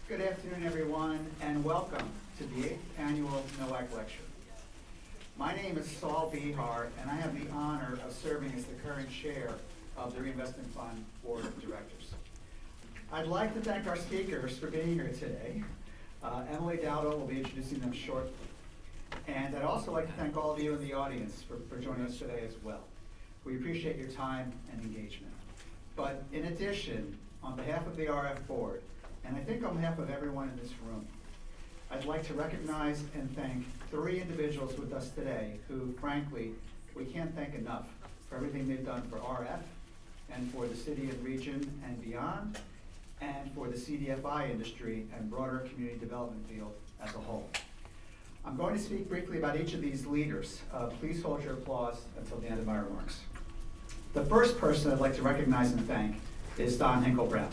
Good afternoon, everyone, and welcome to the 8th Annual Nowak Lecture. My name is Saul Behar, and I have the honor of serving as the current chair of the Reinvestment Fund Board of Directors. I'd like to thank our speakers for being here today. Emily Dowdall will be introducing them shortly. And I'd also like to thank all of you in the audience for joining us today as well. We appreciate your time and engagement. But in addition, on behalf of the RF Board, and I think on behalf of everyone in this room, I'd like to recognize and thank 3 individuals with us today who, frankly, we can't thank enough for everything they've done for RF and for the city and region and beyond, and for the CDFI industry and broader community development field as a whole. I'm going to speak briefly about each of these leaders. Please hold your applause until the end of my remarks. The first person I'd like to recognize and thank is Don Hinkle-Brown,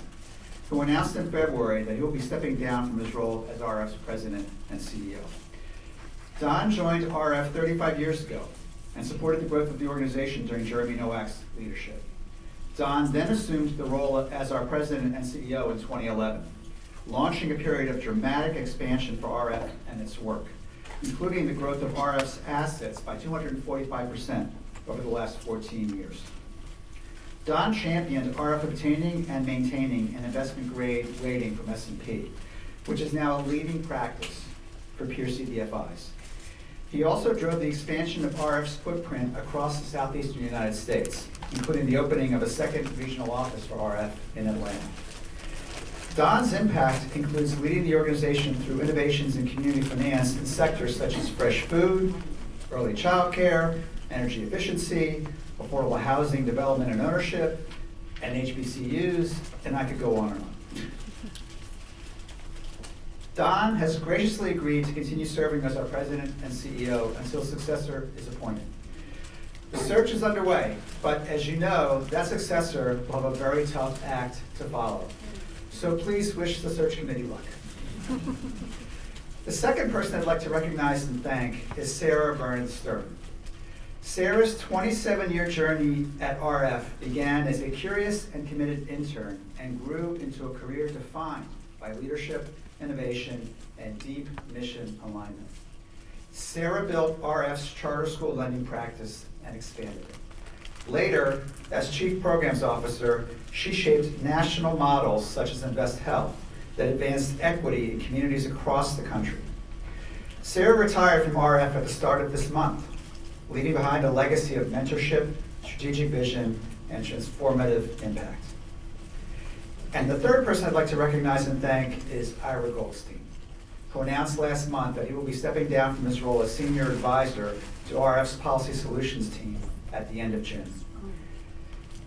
who announced in February that he will be stepping down from his role as RF's president and CEO. Don joined RF 35 years ago and supported the growth of the organization during Jeremy Nowak's leadership. Don then assumed the role as our president and CEO in 2011, launching a period of dramatic expansion for RF and its work, including the growth of RF's assets by 245% over the last 14 years. Don championed RF obtaining and maintaining an investment grade rating from S&P, which is now a leading practice for peer CDFIs. He also drove the expansion of RF's footprint across the southeastern United States, including the opening of a second regional office for RF in Atlanta. Don's impact includes leading the organization through innovations in community finance in sectors such as fresh food, early child care, energy efficiency, affordable housing development and ownership, and HBCUs, and I could go on and on. Don has graciously agreed to continue serving as our president and CEO until a successor is appointed. The search is underway, but as you know, that successor will have a very tough act to follow. So please wish the search committee luck. The second person I'd like to recognize and thank is Sarah Burns-Stern. Sarah's 27-year journey at RF began as a curious and committed intern and grew into a career defined by leadership, innovation, and deep mission alignment. Sarah built RF's charter school lending practice and expanded it. Later, as Chief Programs Officer, she shaped national models such as Invest Health that advanced equity in communities across the country. Sarah retired from RF at the start of this month, leaving behind a legacy of mentorship, strategic vision, and transformative impact. And the third person I'd like to recognize and thank is Ira Goldstein, who announced last month that he will be stepping down from his role as senior advisor to RF's policy solutions team at the end of June.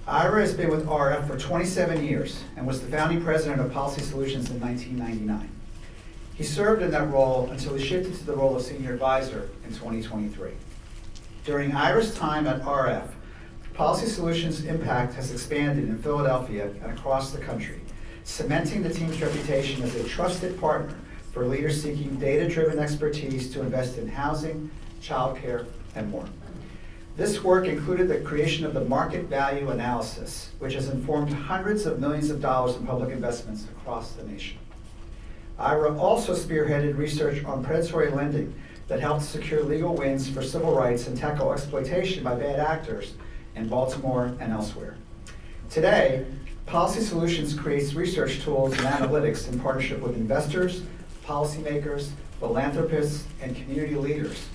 Ira has been with RF for 27 years and was the founding president of Policy Solutions in 1999. He served in that role until he shifted to the role of senior advisor in 2023. During Ira's time at RF, Policy Solutions' impact has expanded in Philadelphia and across the country, cementing the team's reputation as a trusted partner for leaders seeking data-driven expertise to invest in housing, childcare, and more. This work included the creation of the market value analysis, which has informed hundreds of millions of dollars in public investments across the nation. Ira also spearheaded research on predatory lending that helped secure legal wins for civil rights and tackle exploitation by bad actors in Baltimore and elsewhere. Today, Policy Solutions creates research tools and analytics in partnership with investors, policymakers, philanthropists, and community leaders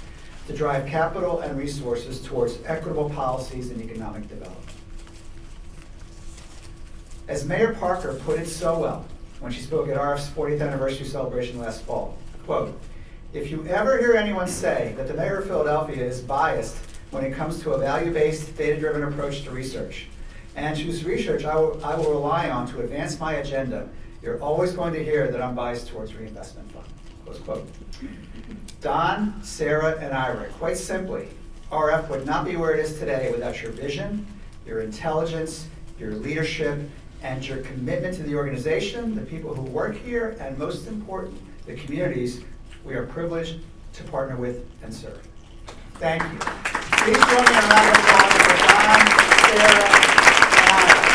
to drive capital and resources towards equitable policies and economic development. As Mayor Parker put it so well when she spoke at RF's 40th anniversary celebration last fall, quote, "If you ever hear anyone say that the mayor of Philadelphia is biased when it comes to a value-based, data-driven approach to research, and whose research I will rely on to advance my agenda, you're always going to hear that I'm biased towards reinvestment fund." Close quote. Don, Sarah, and Ira, quite simply, RF would not be where it is today without your vision, your intelligence, your leadership, and your commitment to the organization, the people who work here, and most important, the communities we are privileged to partner with and serve. Thank you. Please join me in a round of applause for Don, Sarah, and Ira.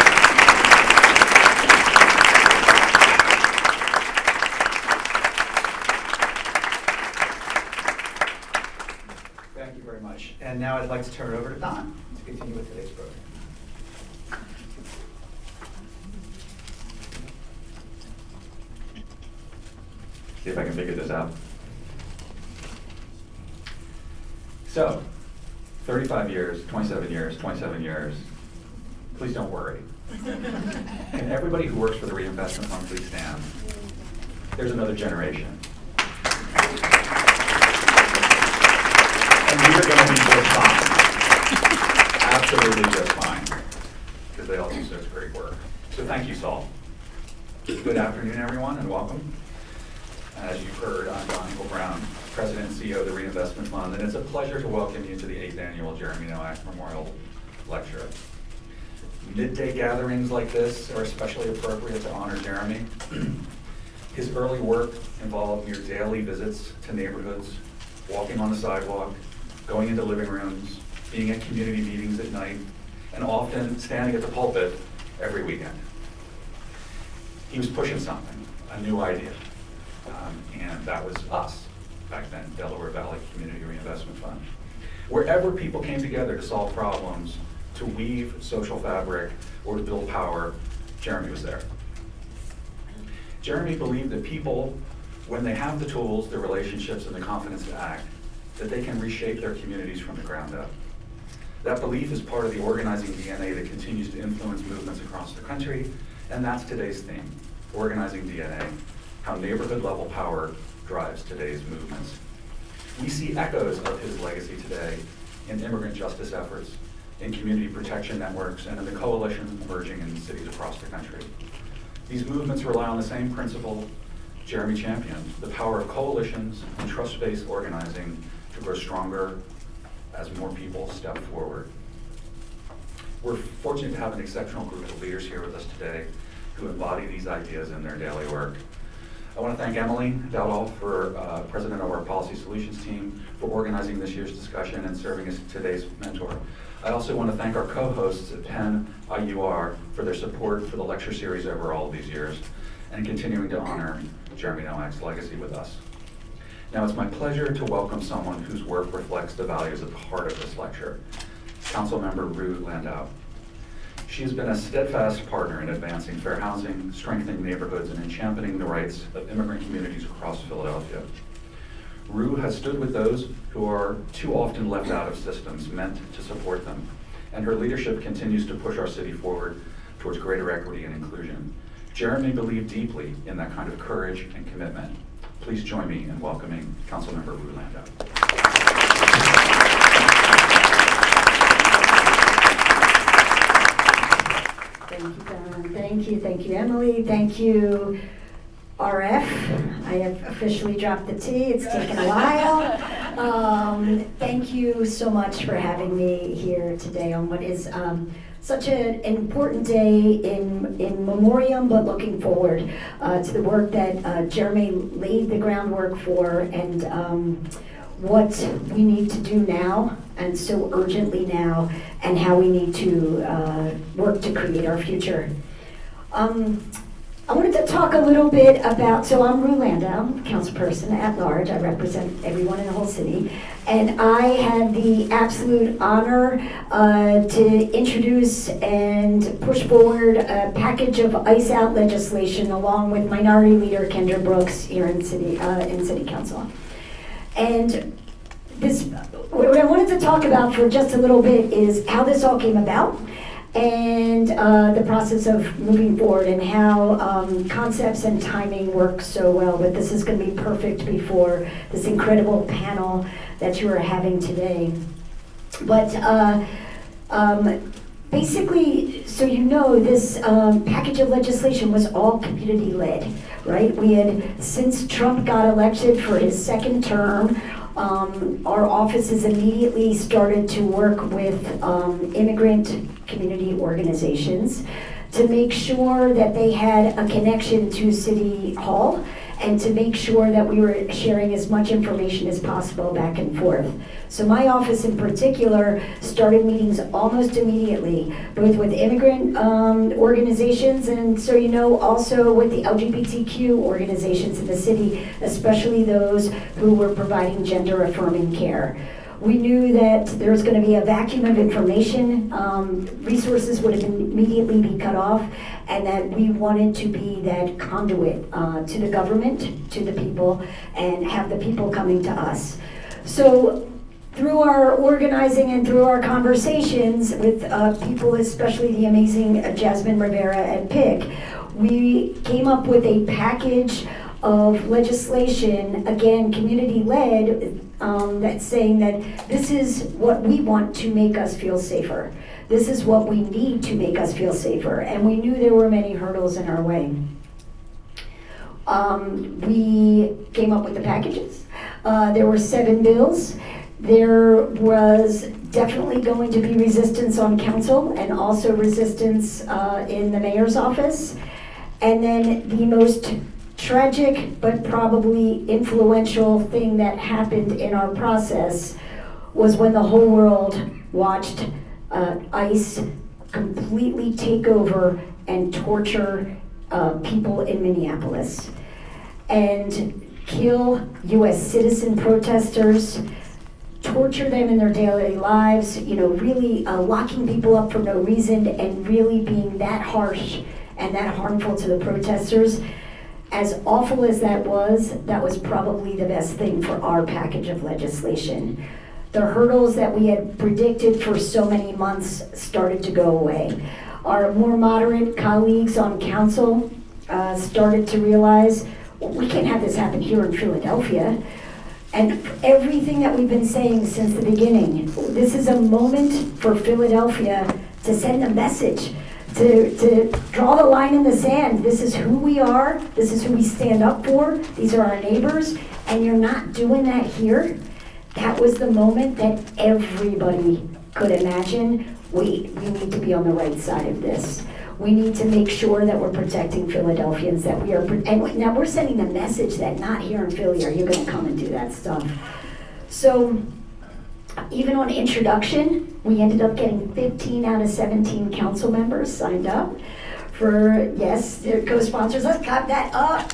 And now I'd like to turn it over to Don to continue with today's program. See if I can figure this out. So, 35 years, 27 years, 27 years. Please don't worry. And everybody who works for the Reinvestment Fund, please stand. There's another generation. And we are going to be just fine. Absolutely just fine. Because they all do such great work. So thank you, Saul. Good afternoon, everyone, and welcome. As you've heard, I'm Hinkle-Brown, President and CEO of the Reinvestment Fund, and it's a pleasure to welcome you to the 8th Annual Jeremy Nowak Memorial Lecture. Midday gatherings like this are especially appropriate to honor Jeremy. His early work involved near daily visits to neighborhoods, walking on the sidewalk, going into living rooms, being at community meetings at night, and often standing at the pulpit every weekend. He was pushing something, a new idea. And that was us back then, Delaware Valley Community Reinvestment Fund. Wherever people came together to solve problems, to weave social fabric, or to build power, Jeremy was there. Jeremy believed that people, when they have the tools, the relationships, and the confidence to act, that they can reshape their communities from the ground up. That belief is part of the organizing DNA that continues to influence movements across the country, and that's today's theme, organizing DNA. How neighborhood level power drives today's movements. We see echoes of his legacy today in immigrant justice efforts, in community protection networks, and in the coalitions emerging in cities across the country. These movements rely on the same principle Jeremy championed, the power of coalitions and trust-based organizing to grow stronger as more people step forward. We're fortunate to have an exceptional group of leaders here with us today who embody these ideas in their daily work. I want to thank Emily Dowdall, for president of our Policy Solutions team, for organizing this year's discussion and serving as today's mentor. I also want to thank our co-hosts at Penn IUR for their support for the lecture series over all of these years and continuing to honor Jeremy Nowak's legacy with us. Now it's my pleasure to welcome someone whose work reflects the values at the heart of this lecture, Councilmember Landau. She has been a steadfast partner in advancing fair housing, strengthening neighborhoods, and in championing the rights of immigrant communities across Philadelphia. Rue has stood with those who are too often left out of systems meant to support them, and her leadership continues to push our city forward towards greater equity and inclusion. Jeremy believed deeply in that kind of courage and commitment. Please join me in welcoming Councilmember Rue Landau. Thank you, Don. Thank you, Emily. Thank you, RF. I have officially dropped the T. It's taken a while. Thank you so much for having me here today on what is such an important day in memoriam, but looking forward to the work that Jeremy laid the groundwork for and what we need to do now, and so urgently now, and how we need to work to create our future. I wanted to talk a little bit about, so I'm Rue Landau, councilperson at large. I represent everyone in the whole city. And I had the absolute honor to introduce and push forward a package of ICE-out legislation along with Minority Leader Kendra Brooks here in City Council. And what I wanted to talk about for just a little bit is how this all came about and the process of moving forward and how concepts and timing work so well. But this is going to be perfect before this incredible panel that you are having today. But basically, so you know, this package of legislation was all community-led, right? We had, since Trump got elected for his second term, our offices immediately started to work with immigrant community organizations to make sure that they had a connection to City Hall and to make sure that we were sharing as much information as possible back and forth. So my office in particular started meetings almost immediately, both with immigrant organizations and, so you know, also with the LGBTQ organizations in the city, especially those who were providing gender-affirming care. We knew that there was going to be a vacuum of information, resources would have immediately be cut off, and that we wanted to be that conduit to the government, to the people, and have the people coming to us. So through our organizing and through our conversations with people, especially the amazing Jasmine Rivera and Pick, we came up with a package of legislation, again, community-led, that's saying that this is what we want to make us feel safer. This is what we need to make us feel safer. And we knew there were many hurdles in our way. We came up with the packages. There were 7 bills. There was definitely going to be resistance on council and also resistance in the mayor's office. And then the most tragic but probably influential thing that happened in our process was when the whole world watched ICE completely take over and torture people in Minneapolis and kill US citizen protesters, torture them in their daily lives, really locking people up for no reason and really being that harsh and that harmful to the protesters. As awful as that was probably the best thing for our package of legislation. The hurdles that we had predicted for so many months started to go away. Our more moderate colleagues on council started to realize, well, we can't have this happen here in Philadelphia. And everything that we've been saying since the beginning, this is a moment for Philadelphia to send a message, to draw the line in the sand. This is who we are, this is who we stand up for, these are our neighbors, and you're not doing that here. That was the moment that everybody could imagine, we need to be on the right side of this. We need to make sure that we're protecting Philadelphians, that we are, and now we're sending the message that not here in Philly are you gonna come and do that stuff. So, even on introduction, we ended up getting 15 out of 17 council members signed up for, yes, their co-sponsors. Let's clap that up.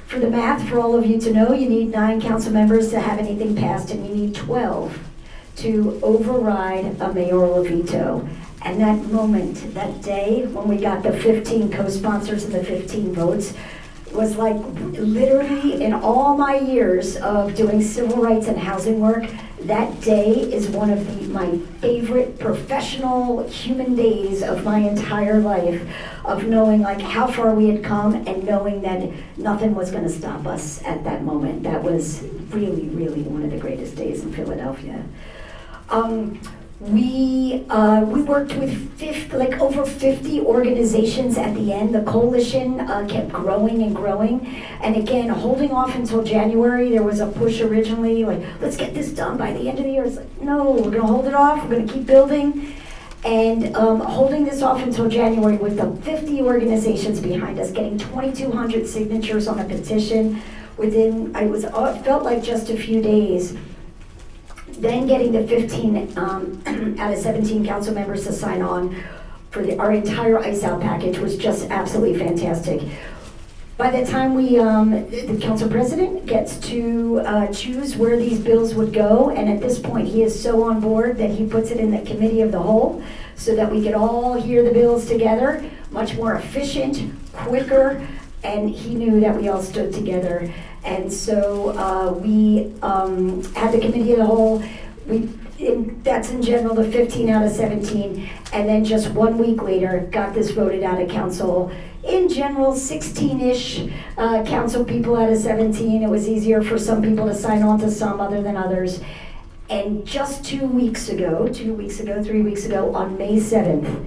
For the math, for all of you to know, you need 9 council members to have anything passed, and you need 12 to override a mayoral veto. And that moment, that day, when we got the 15 co-sponsors and the 15 votes, was like literally in all my years of doing civil rights and housing work, that day is one of my favorite professional human days of my entire life, of knowing like how far we had come and knowing that nothing was going to stop us at that moment. That was really, really one of the greatest days in Philadelphia. We worked with over 50 organizations at the end. The coalition kept growing and growing. And again, holding off until January, there was a push originally, like, let's get this done by the end of the year. It's like, no, we're gonna hold it off, we're gonna keep building. And holding this off until January with the 50 organizations behind us, getting 2,200 signatures on a petition within, it felt like just a few days. Then getting the 15 out of 17 council members to sign on for our entire ICE out package was just absolutely fantastic. By the time the council president gets to choose where these bills would go, and at this point he is so on board that he puts it in the committee of the whole so that we could all hear the bills together, much more efficient, quicker, and he knew that we all stood together. And so we had the committee of the whole. That's in general the 15 out of 17, and then just 1 week later got this voted out of council. In general, 16-ish council people out of 17. It was easier for some people to sign on to some other than others. And just 3 weeks ago, on May 7th,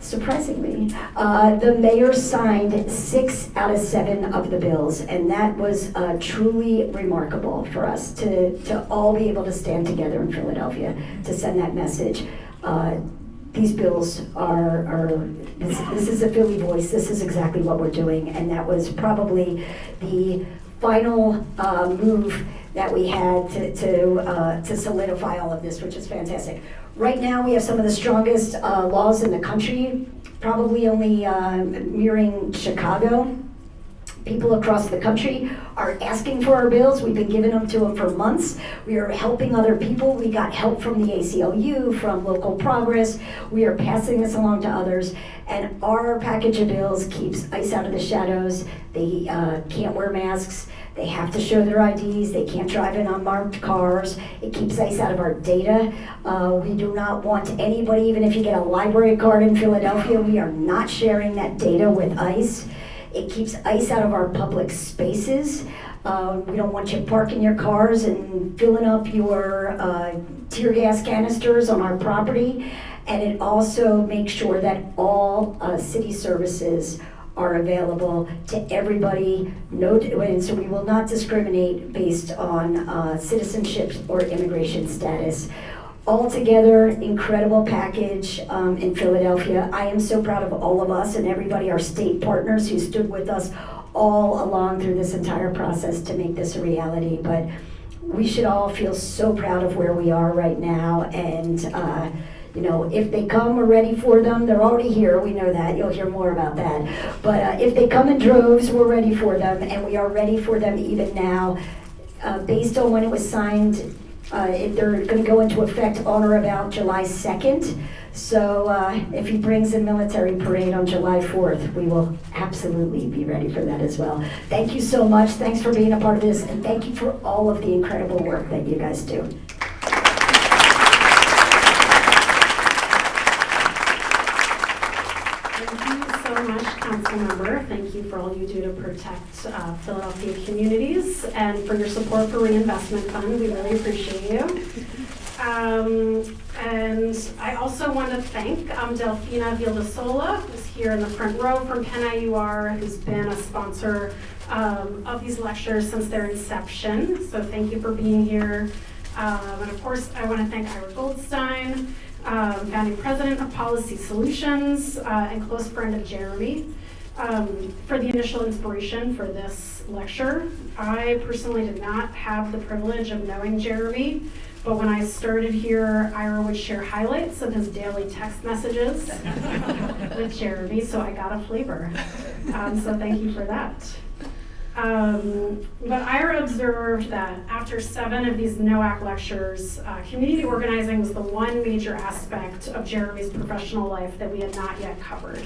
surprisingly, the mayor signed 6 out of 7 of the bills, and that was truly remarkable for us to all be able to stand together in Philadelphia to send that message. These bills this is a Philly voice, this is exactly what we're doing, and that was probably the final move that we had to solidify all of this, which is fantastic. Right now, we have some of the strongest laws in the country, probably only mirroring Chicago. People across the country are asking for our bills. We've been giving them to them for months. We are helping other people. We got help from the ACLU, from Local Progress. We are passing this along to others. And our package of bills keeps ICE out of the shadows. They can't wear masks. They have to show their IDs. They can't drive in unmarked cars. It keeps ICE out of our data. We do not want anybody, even if you get a library card in Philadelphia, we are not sharing that data with ICE. It keeps ICE out of our public spaces. We don't want you parking your cars and filling up your tear gas canisters on our property. And it also makes sure that all city services are available to everybody. And so we will not discriminate based on citizenship or immigration status. Altogether, incredible package in Philadelphia. I am so proud of all of us and everybody, our state partners who stood with us all along through this entire process to make this a reality. But we should all feel so proud of where we are right now. And you know, if they come, we're ready for them. They're already here, we know that. You'll hear more about that. But if they come in droves, we're ready for them, and we are ready for them even now. Based on when it was signed, they're going to go into effect on or about July 2nd. So if he brings a military parade on July 4th, we will absolutely be ready for that as well. Thank you so much. Thanks for being a part of this, and thank you for all of the incredible work that you guys do. Councilmember, thank you for all you do to protect Philadelphia communities and for your support for Reinvestment Fund. We really appreciate you. And I also want to thank Delfina Vildasola, who's here in the front row from Penn IUR, who's been a sponsor of these lectures since their inception. So thank you for being here. And of course, I want to thank Ira Goldstein, founding president of Policy Solutions and close friend of Jeremy, for the initial inspiration for this lecture. I personally did not have the privilege of knowing Jeremy, but when I started here, Ira would share highlights of his daily text messages with Jeremy, so I got a flavor. So thank you for that. But Ira observed that after 7 of these Nowak lectures, community organizing was the one major aspect of Jeremy's professional life that we had not yet covered.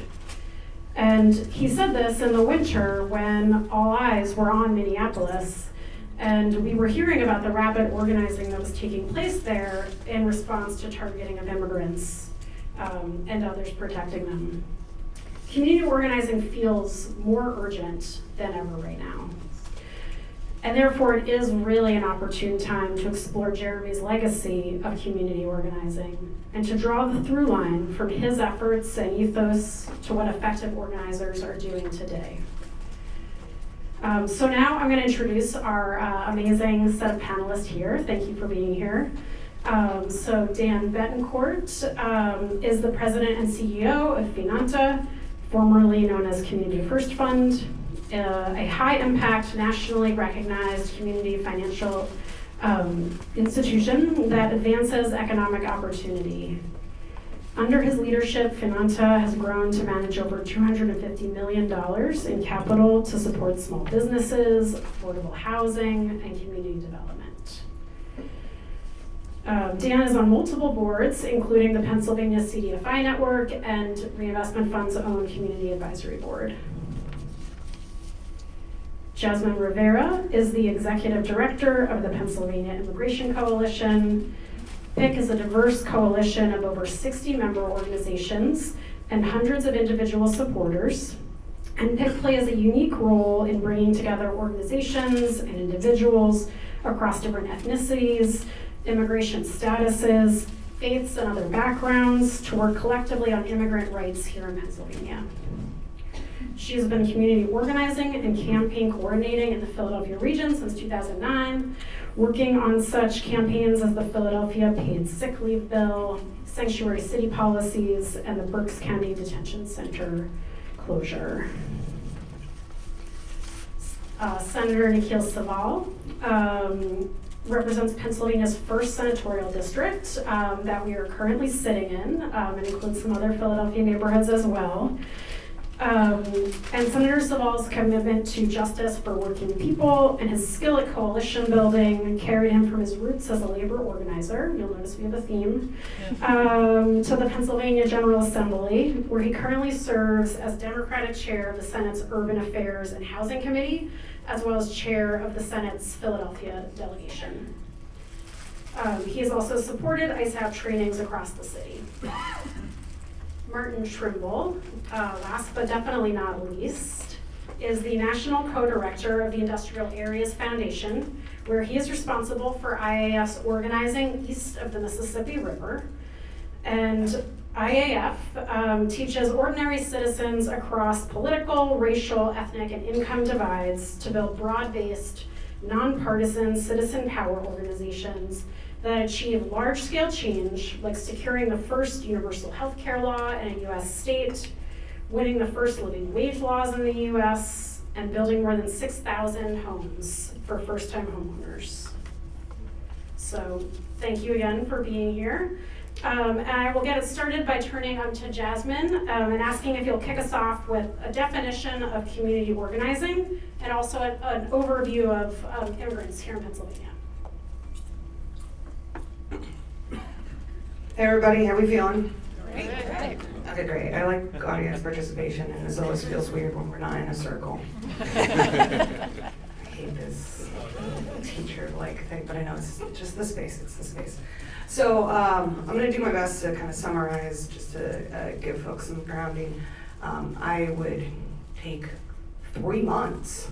And he said this in the winter when all eyes were on Minneapolis, and we were hearing about the rapid organizing that was taking place there in response to targeting of immigrants and others protecting them. Community organizing feels more urgent than ever right now. And therefore, it is really an opportune time to explore Jeremy's legacy of community organizing and to draw the through line from his efforts and ethos to what effective organizers are doing today. So now I'm going to introduce our amazing set of panelists here. Thank you for being here. So Dan Betancourt is the president and CEO of Finanta, formerly known as Community First Fund, a high-impact, nationally recognized community financial institution that advances economic opportunity. Under his leadership, Finanta has grown to manage over $250 million in capital to support small businesses, affordable housing, and community development. Dan is on multiple boards, including the Pennsylvania CDFI network and Reinvestment Fund's own Community Advisory Board. Jasmine Rivera is the Executive Director of the Pennsylvania Immigration Coalition. PIC is a diverse coalition of over 60 member organizations and hundreds of individual supporters. And PIC plays a unique role in bringing together organizations and individuals across different ethnicities, immigration statuses, faiths, and other backgrounds to work collectively on immigrant rights here in Pennsylvania. She has been community organizing and campaign coordinating in the Philadelphia region since 2009, working on such campaigns as the Philadelphia Paid Sick Leave Bill, sanctuary city policies, and the Berks County Detention Center closure. Senator Nikhil Saval represents Pennsylvania's first senatorial district that we are currently sitting in, and includes some other Philadelphia neighborhoods as well. And Senator Saul's commitment to justice for working people and his skill at coalition building carried him from his roots as a labor organizer, you'll notice we have a theme, to the Pennsylvania General Assembly, where he currently serves as Democratic chair of the Senate's Urban Affairs and Housing Committee, as well as chair of the Senate's Philadelphia delegation. He has also supported ISAP trainings across the city. Martin Trimble, last but definitely not least, is the National Co-Director of the Industrial Areas Foundation, where he is responsible for IAF's organizing east of the Mississippi River. And IAF teaches ordinary citizens across political, racial, ethnic, and income divides to build broad-based, nonpartisan citizen power organizations that achieve large-scale change, like securing the first universal health care law in a U.S. state, winning the first living wage laws in the U.S., and building more than 6,000 homes for first-time homeowners. So thank you again for being here. And I will get it started by turning to Jasmine and asking if you'll kick us off with a definition of community organizing and also an overview of immigrants here in Pennsylvania. Hey everybody, how we feeling? Great. Okay, great. I like audience participation, and this always feels weird when we're not in a circle. I hate this teacher-like thing, but I know it's just the space, it's the space. So I'm gonna do my best to kind of summarize, just to give folks some grounding. I would take 4 months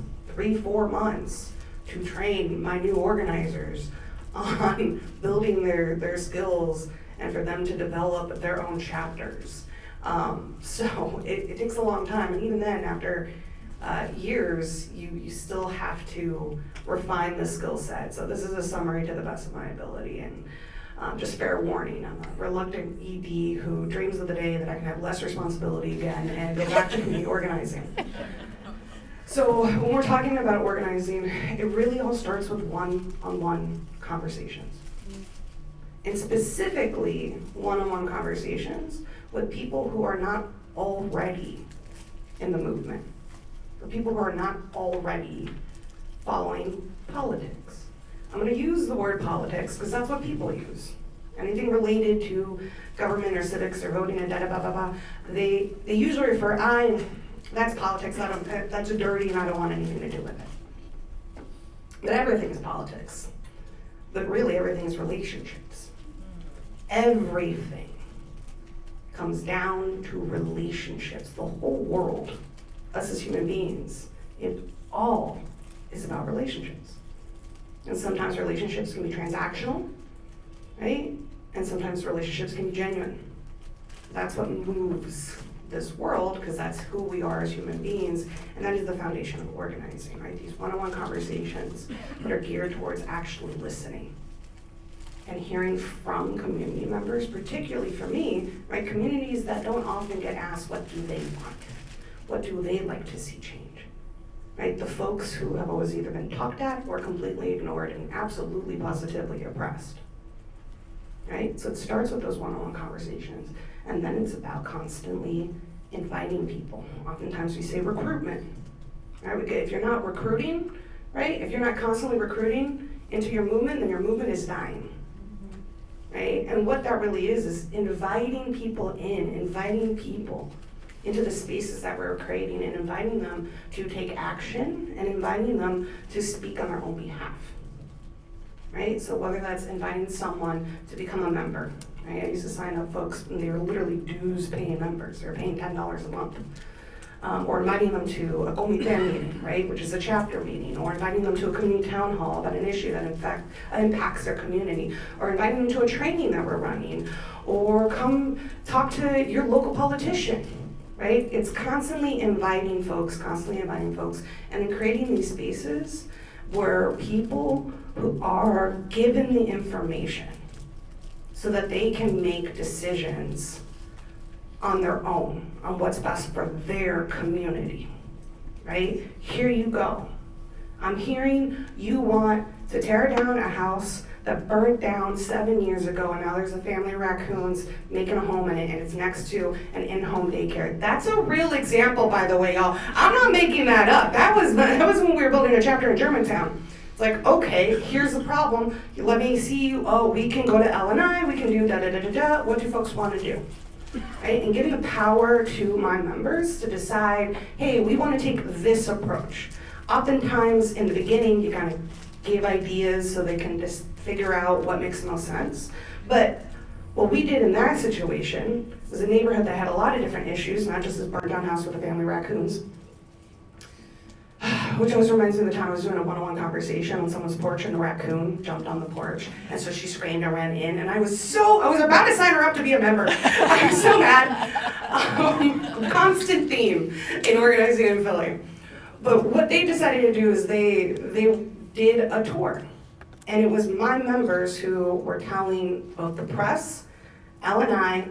to train my new organizers on building their skills and for them to develop their own chapters. So it takes a long time, and even then, after years, you still have to refine the skill set. So this is a summary to the best of my ability, and just fair warning, I'm a reluctant ED who dreams of the day that I can have less responsibility again and go back to community organizing. So when we're talking about organizing, it really all starts with one-on-one conversations. And specifically, one-on-one conversations with people who are not already in the movement, for people who are not already following politics. I'm gonna use the word politics because that's what people use. Anything related to government or civics or voting and da-da-ba-ba-ba, they usually refer, that's politics, that's dirty and I don't want anything to do with it. But everything is politics. But really everything is relationships. Everything comes down to relationships. The whole world, us as human beings, it all is about relationships. And sometimes relationships can be transactional, right? And sometimes relationships can be genuine. That's what moves this world, because that's who we are as human beings, and that is the foundation of organizing, right? These one-on-one conversations that are geared towards actually listening and hearing from community members, particularly for me, right? Communities that don't often get asked, what do they want? What do they like to see change? Right? The folks who have always either been talked at or completely ignored and absolutely positively oppressed. Right? So it starts with those one-on-one conversations, and then it's about constantly inviting people. Oftentimes we say recruitment. Right? If you're not recruiting, right? If you're not constantly recruiting into your movement, then your movement is dying. Right? And what that really is inviting people into the spaces that we're creating and inviting them to take action and inviting them to speak on their own behalf. Right? So whether that's inviting someone to become a member, right? I used to sign up folks and they were literally dues paying members. They were paying $10 a month. Or inviting them to a comité meeting, right, which is a chapter meeting, or inviting them to a community town hall about an issue that in fact impacts their community, or inviting them to a training that we're running, or come talk to your local politician, right? It's constantly inviting folks, and then creating these spaces where people who are given the information so that they can make decisions on their own, on what's best for their community, right? Here you go. I'm hearing you want to tear down a house that burnt down 7 years ago, and now there's a family of raccoons making a home in it, and it's next to an in-home daycare. That's a real example, by the way, y'all. I'm not making that up. That was when we were building a chapter in Germantown. It's like, okay, here's the problem. Let me see you. Oh, we can go to L&I. We can do da-da-da-da-da. What do folks want to do? Right? And giving the power to my members to decide, hey, we want to take this approach. Oftentimes, in the beginning, you kind of give ideas so they can just figure out what makes the most sense. But what we did in that situation was a neighborhood that had a lot of different issues, not just this burnt down house with the family raccoons. Which always reminds me of the time I was doing a one-on-one conversation on someone's porch and a raccoon jumped on the porch. And so she screamed and ran in, and I was about to sign her up to be a member. I was so mad. Constant theme in organizing in Philly. But what they decided to do is they did a tour. And it was my members who were telling both the press, L&I,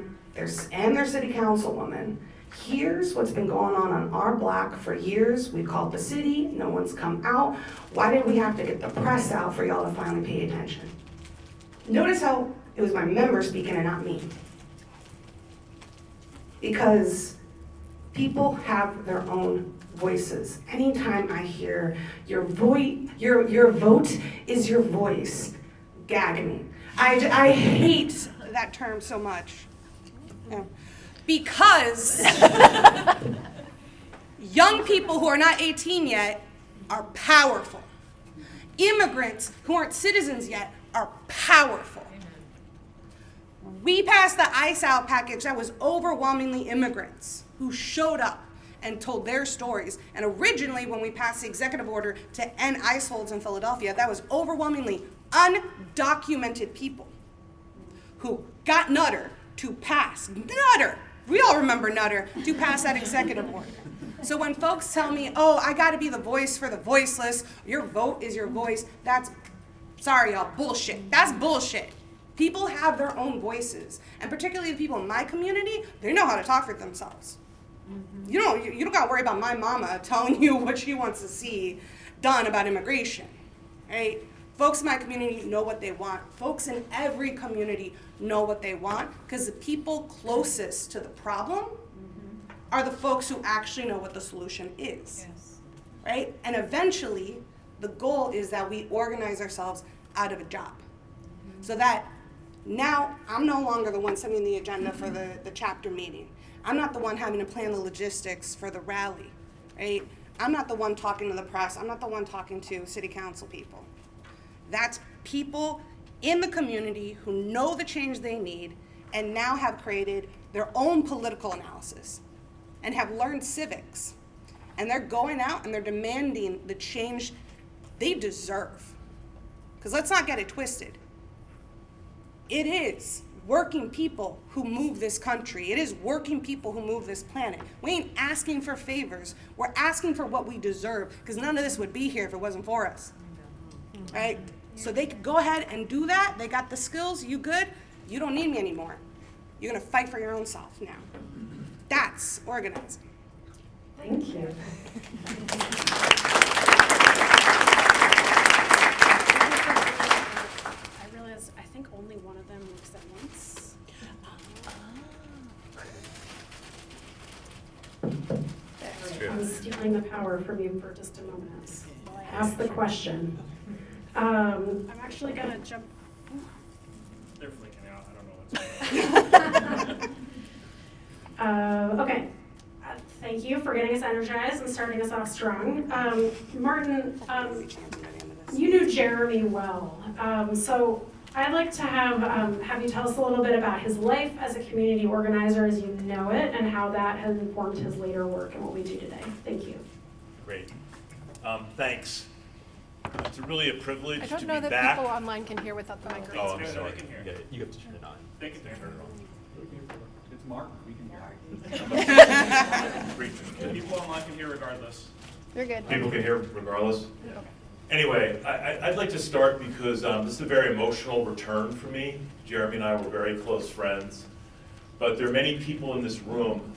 and their city councilwoman, here's what's been going on our block for years. We called the city, no one's come out. Why did we have to get the press out for y'all to finally pay attention? Notice how it was my members speaking and not me. Because people have their own voices. Anytime I hear your vote is your voice, gag me. I hate that term so much. Yeah. Because young people who are not 18 yet are powerful. Immigrants who aren't citizens yet are powerful. We passed the ICE out package that was overwhelmingly immigrants who showed up and told their stories. And originally, when we passed the executive order to end ICE holds in Philadelphia, that was overwhelmingly undocumented people who got Nutter to pass. Nutter! We all remember Nutter, to pass that executive order. So when folks tell me, oh, I gotta be the voice for the voiceless, your vote is your voice, that's, sorry y'all, bullshit. That's bullshit. People have their own voices. And particularly the people in my community, they know how to talk for themselves. Mm-hmm. You don't gotta worry about my mama telling you what she wants to see done about immigration, right? Folks in my community know what they want. Folks in every community know what they want, because the people closest to the problem are the folks who actually know what the solution is, right? And eventually, the goal is that we organize ourselves out of a job. So that now I'm no longer the one setting the agenda for the chapter meeting. I'm not the one having to plan the logistics for the rally, right? I'm not the one talking to the press. I'm not the one talking to city council people. That's people in the community who know the change they need and now have created their own political analysis and have learned civics. And they're going out and they're demanding the change they deserve. Because let's not get it twisted. It is working people who move this country. It is working people who move this planet. We ain't asking for favors. We're asking for what we deserve, because none of this would be here if it wasn't for us, right? So they could go ahead and do that. They got the skills. You good? You don't need me anymore. You're gonna fight for your own self now. That's organizing. Thank you. I realized I think only one of them looks at once. I'm stealing the power from you for just a moment. Ask the question. I'm actually gonna jump. They're flicking out. I don't know what's going on. Okay. Thank you for getting us energized and starting us off strong. Martin, you knew Jeremy well, so I'd like to have you tell us a little bit about his life as a community organizer as you know it, and how that has informed his later work and what we do today. Thank you. Great. Thanks. It's really a privilege I to don't be know that back. people online can hear without the microphone. Oh, I'm sorry. You have to turn it on. They can turn it on. It's Mark, we can hear. Great. People online can hear regardless. You're good. People can hear regardless? Yeah. Anyway, I'd like to start because this is a very emotional return for me. Jeremy and I were very close friends, but there are many people in this room,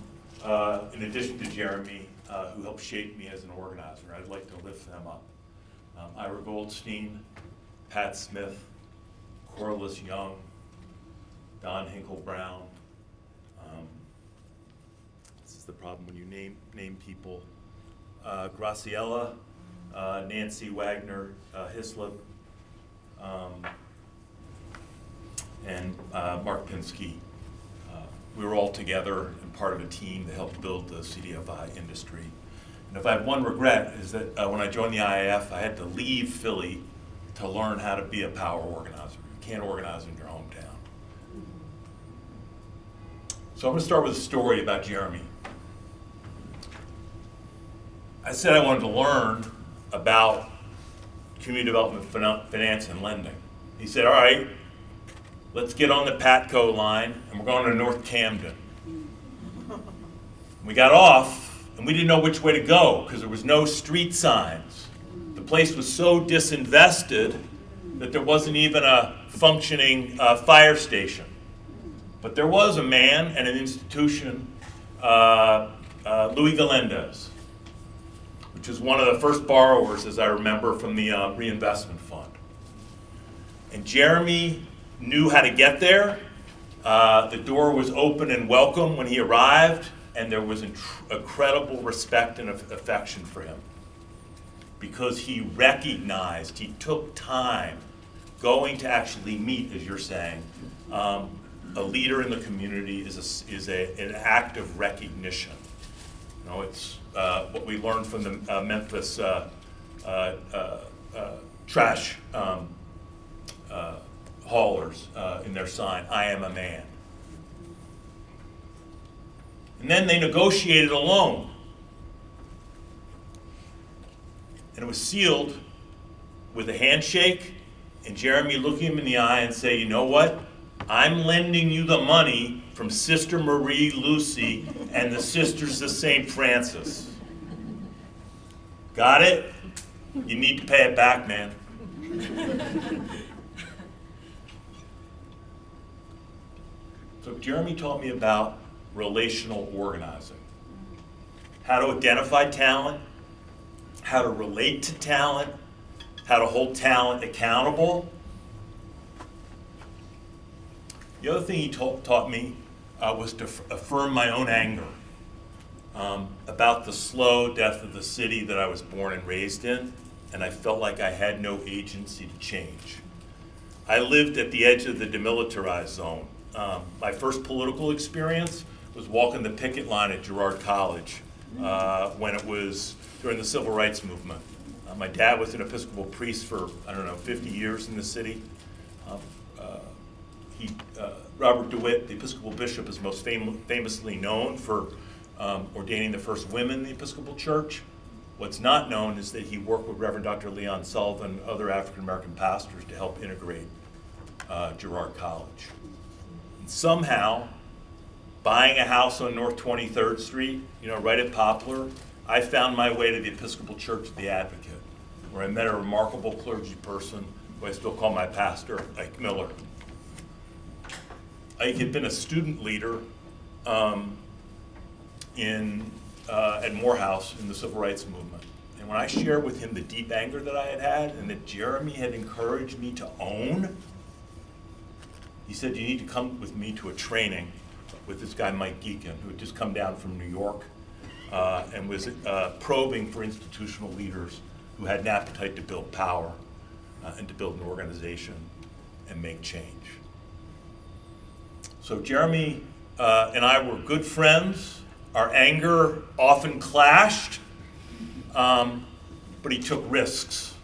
in addition to Jeremy, who helped shape me as an organizer. I'd like to lift them up. Ira Goldstein, Pat Smith, Corliss Young, Don Hinkle-Brown. This is the problem when you name people. Graciela, Nancy Wagner, Hislop, and Mark Pinsky. We were all together and part of a team that helped build the CDFI industry. And if I have one regret, is that when I joined the IAF, I had to leave Philly to learn how to be a power organizer. You can't organize in your hometown. So I'm going to start with a story about Jeremy. I said I wanted to learn about community development finance and lending. He said, all right, let's get on the Patco line and we're going to North Camden. We got off and we didn't know which way to go because there was no street signs. The place was so disinvested that there wasn't even a functioning fire station. But there was a man and an institution, Louis Galendez, which was one of the first borrowers, as I remember, from the Reinvestment Fund. And Jeremy knew how to get there. The door was open and welcome when he arrived, and there was incredible respect and affection for him because he recognized, he took time going to actually meet, as you're saying, a leader in the community is an act of recognition. You know, it's what we learned from the Memphis trash haulers in their sign, I am a man. And then they negotiated a loan. And it was sealed with a handshake, and Jeremy looking him in the eye and say, you know what? I'm lending you the money from Sister Marie Lucy and the Sisters of St. Francis. Got it? You need to pay it back, man. So Jeremy taught me about relational organizing. How to identify talent, how to relate to talent, how to hold talent accountable. The other thing he taught me was to affirm my own anger about the slow death of the city that I was born and raised in, and I felt like I had no agency to change. I lived at the edge of the demilitarized zone. My first political experience was walking the picket line at Girard College when it was during the Civil Rights Movement. My dad was an Episcopal priest for, 50 years in the city. Robert DeWitt, the Episcopal bishop, is most famously known for ordaining the first women in the Episcopal Church. What's not known is that he worked with Reverend Dr. Leon Sullivan and other African-American pastors to help integrate Girard College. And somehow, buying a house on North 23rd Street, right at Poplar, I found my way to the Episcopal Church of the Advocate, where I met a remarkable clergy person who I still call my pastor, Ike Miller. Ike had been a student leader at Morehouse in the Civil Rights Movement. And when I shared with him the deep anger that I had had and that Jeremy had encouraged me to own, he said, you need to come with me to a training with this guy, Mike Geekin, who had just come down from New York and was probing for institutional leaders who had an appetite to build power and to build an organization and make change. So Jeremy and I were good friends. Our anger often clashed, but he took risks.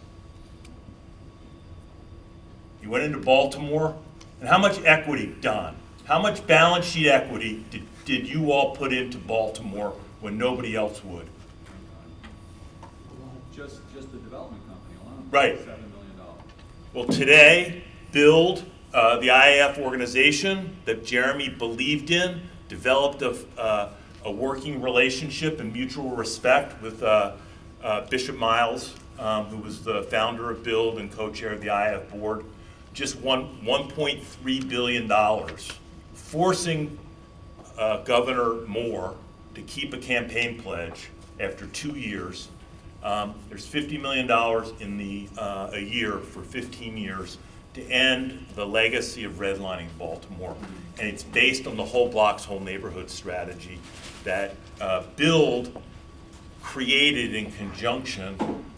He went into Baltimore, and how much equity, Don? How much balance sheet equity did you all put into Baltimore when nobody else would? Just the development company alone. Right. $7 million. Well, today, Build, the IAF organization that Jeremy believed in, developed a working relationship and mutual respect with Bishop Miles, who was the founder of Build and co-chair of the IAF board, just won $1.3 billion, forcing Governor Moore to keep a campaign pledge after 2 years. There's $50 million in a year for 15 years to end the legacy of redlining Baltimore. And it's based on the whole blocks, whole neighborhood strategy that Build created in conjunction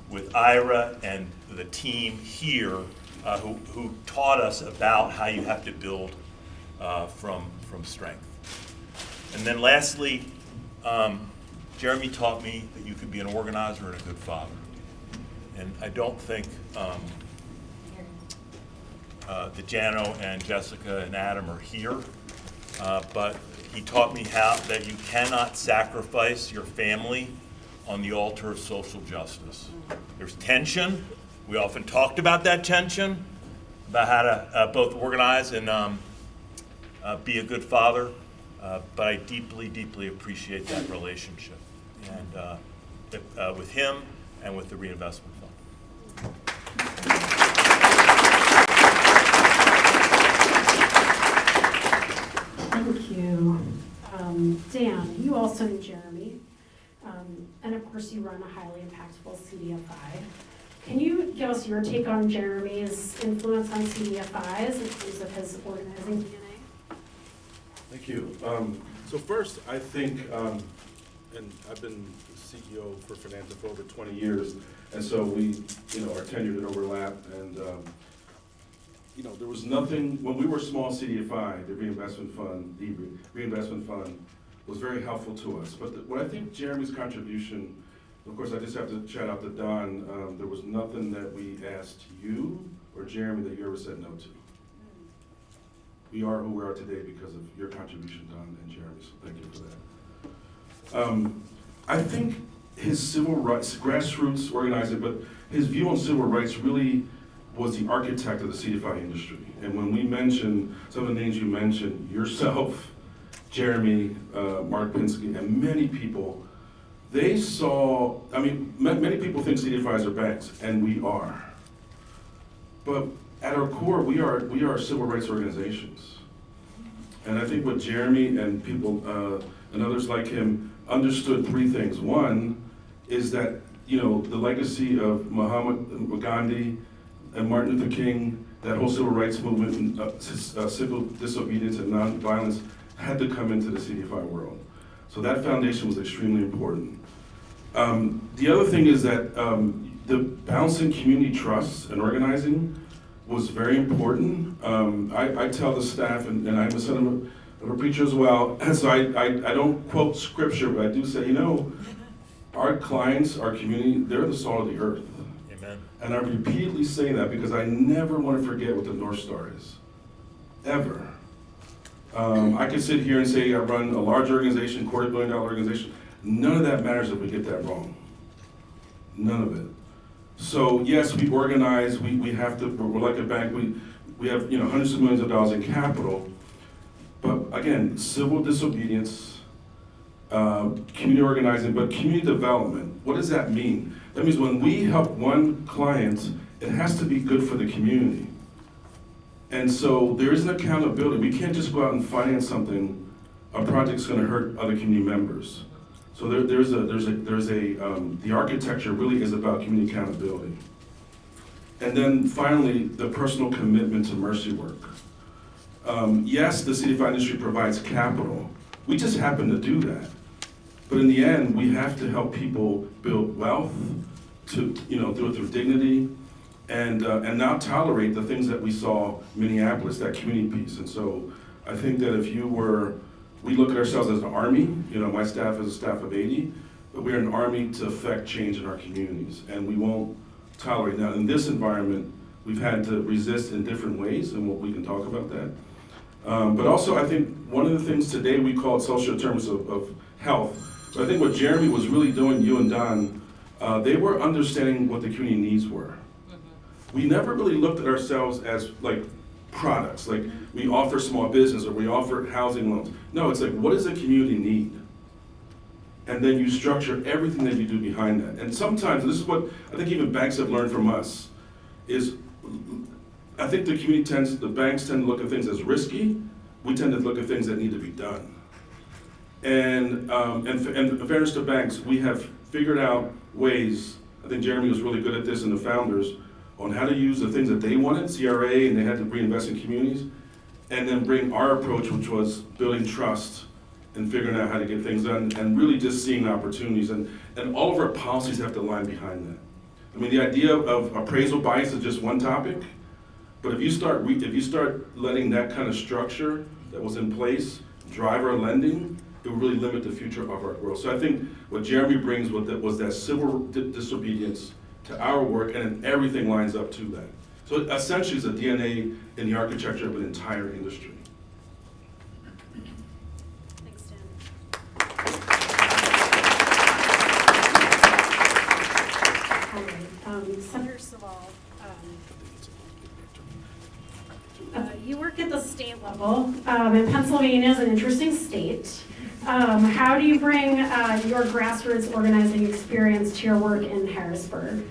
with Ira and the team here who taught us about how you have to build from strength. And then lastly, Jeremy taught me that you could be an organizer and a good father. And I don't think that Jano and Jessica and Adam are here, but he taught me that you cannot sacrifice your family on the altar of social justice. There's tension. We often talked about that tension, about how to both organize and be a good father, but I deeply, deeply appreciate that relationship, and with him and with the Reinvestment Fund. Thank you. Dan, you also knew Jeremy, and of course you run a highly impactful CDFI. Can you give us your take on Jeremy's influence on CDFIs in terms of his organizing DNA? Thank you. So first, I think, and I've been CEO for Finanta for over 20 years, and so we, our tenure did overlap, and there was nothing, when we were a small CDFI, the Reinvestment Fund was very helpful to us. But what I think Jeremy's contribution, of course, I just have to shout out to Don, there was nothing that we asked you or Jeremy that you ever said no to. We are who we are today because of your contribution, Don and Jeremy, so thank you for that. I think his civil rights, grassroots organizing, but his view on civil rights really was the architect of the CDFI industry. And when we mentioned some of the names you mentioned, yourself, Jeremy, Mark Pinsky, and many people, they saw, many people think CDFIs are banks, and we are. But at our core, we are civil rights organizations. And I think what Jeremy and people, and others like him, understood three things. One is that, the legacy of Mahatma Gandhi and Martin Luther King, that whole civil rights movement, civil disobedience and nonviolence had to come into the CDFI world. So that foundation was extremely important. The other thing is that the balancing community trust and organizing was very important. I tell the staff, and I'm a son of a preacher as well, so I don't quote scripture, but I do say, our clients, our community, they're the salt of the earth. Amen. And I repeatedly say that because I never want to forget what the North Star is, ever. I could sit here and say I run a large organization, $250 million organization. None of that matters if we get that wrong. None of it. So yes, we organize, we have to, we're like a bank, we have hundreds of millions of dollars in capital, but again, civil disobedience, community organizing, but community development, what does that mean? That means when we help one client, it has to be good for the community. And so there is an accountability. We can't just go out and finance something, a project's gonna hurt other community members. So the architecture really is about community accountability. And then finally, the personal commitment to mercy work. Yes, the CDFI industry provides capital. We just happen to do that. But in the end, we have to help people build wealth, to do it through dignity, and not tolerate the things that we saw in Minneapolis, that community piece. And so I think that we look at ourselves as an army. My staff is a staff of 80, but we're an army to affect change in our communities, and we won't tolerate. Now, in this environment, we've had to resist in different ways, and we can talk about that. But also, I think one of the things today we call it social determinants of health. But I think what Jeremy was really doing, you and Don, they were understanding what the community needs were. We never really looked at ourselves as like products, like we offer small business or we offer housing loans. No, it's like, what does the community need? And then you structure everything that you do behind that. And sometimes, this is what I think even banks have learned from us, is I think the banks tend to look at things as risky. We tend to look at things that need to be done. And in fairness to banks, we have figured out ways, I think Jeremy was really good at this and the founders, on how to use the things that they wanted, CRA, and they had to reinvest in communities, and then bring our approach, which was building trust and figuring out how to get things done, and really just seeing opportunities. And all of our policies have to line behind that. I mean, the idea of appraisal bias is just one topic, but if you start letting that kind of structure that was in place drive our lending, it will really limit the future of our growth. So I think what Jeremy brings was that civil disobedience to our work, and then everything lines up to that. So essentially it's a DNA in the architecture of an entire industry. Thanks, Dan. All right, Senator Saul, you work at the state level, and Pennsylvania is an interesting state. How do you bring your grassroots organizing experience to your work in Harrisburg?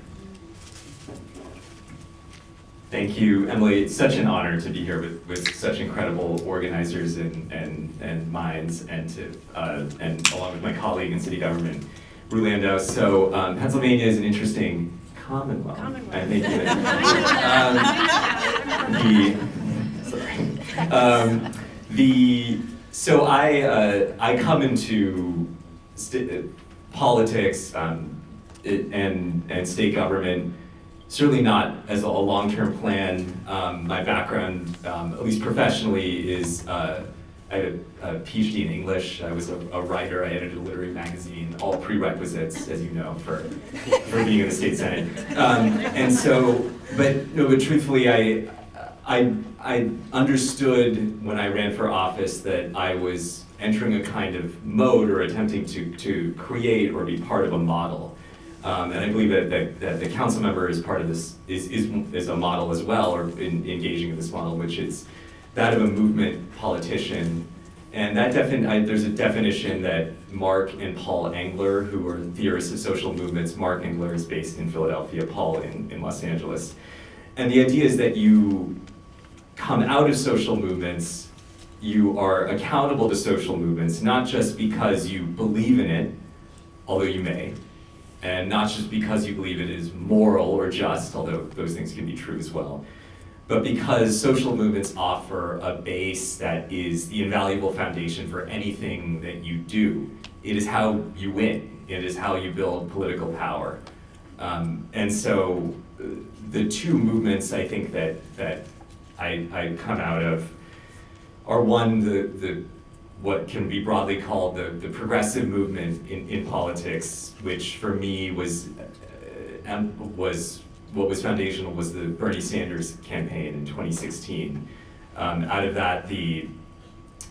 Thank you, Emily. It's such an honor to be here with such incredible organizers and minds, and along with my colleague in city government, Landau. So Pennsylvania is an interesting Commonwealth. I think so I come into politics and state government certainly not as a long-term plan. My background, at least professionally, is I had a PhD in English. I was a writer. I edited a literary magazine. All prerequisites, as you know, for being in the state senate. And so, but truthfully, I understood when I ran for office that I was entering a kind of mode or attempting to create or be part of a model. And I believe that the council member is part of this, is a model as well, or engaging in this model, which is that of a movement politician. And that there's a definition that Mark and Paul Engler, who are theorists of social movements. Mark Engler is based in Philadelphia, Paul in Los Angeles. And the idea is that you come out of social movements, you are accountable to social movements, not just because you believe in it, although you may, and not just because you believe it is moral or just, although those things can be true as well, but because social movements offer a base that is the invaluable foundation for anything that you do. It is how you win. It is how you build political power. And so the two movements I think that I come out of are one, the what can be broadly called the progressive movement in politics, which for me was what was foundational was the Bernie Sanders campaign in 2016. Out of that, the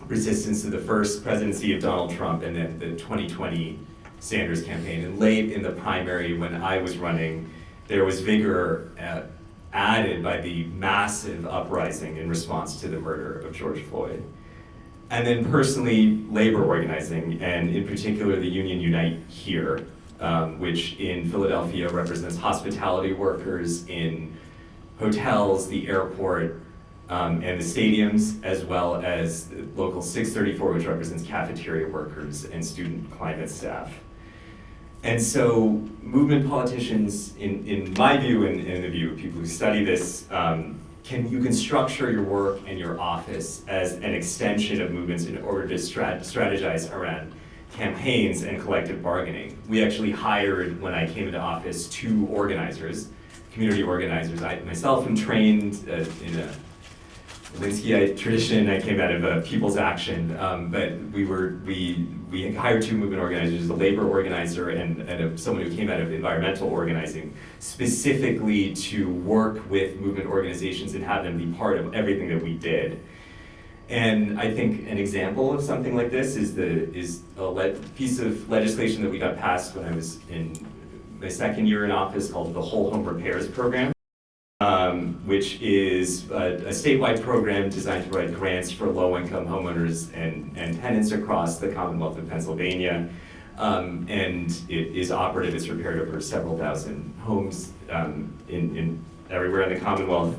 resistance to the first presidency of Donald Trump, and then the 2020 Sanders campaign. And late in the primary, when I was running, there was vigor added by the massive uprising in response to the murder of George Floyd. And then personally, labor organizing, and in particular the Union Unite Here, which in Philadelphia represents hospitality workers in hotels, the airport, and the stadiums, as well as Local 634, which represents cafeteria workers and student climate staff. And so movement politicians, in my view and in the view of people who study this, you can structure your work and your office as an extension of movements in order to strategize around campaigns and collective bargaining. We actually hired, when I came into office, 2 organizers, community organizers. I myself am trained in a Linskyite tradition. I came out of People's Action, but we hired 2 movement organizers, a labor organizer and someone who came out of environmental organizing, specifically to work with movement organizations and have them be part of everything that we did. And I think an example of something like this is a piece of legislation that we got passed when I was in my second year in office, called the Whole Home Repairs Program. Which is a statewide program designed to provide grants for low-income homeowners and tenants across the Commonwealth of Pennsylvania. And it is operative. It's repaired over several thousand homes in everywhere in the Commonwealth.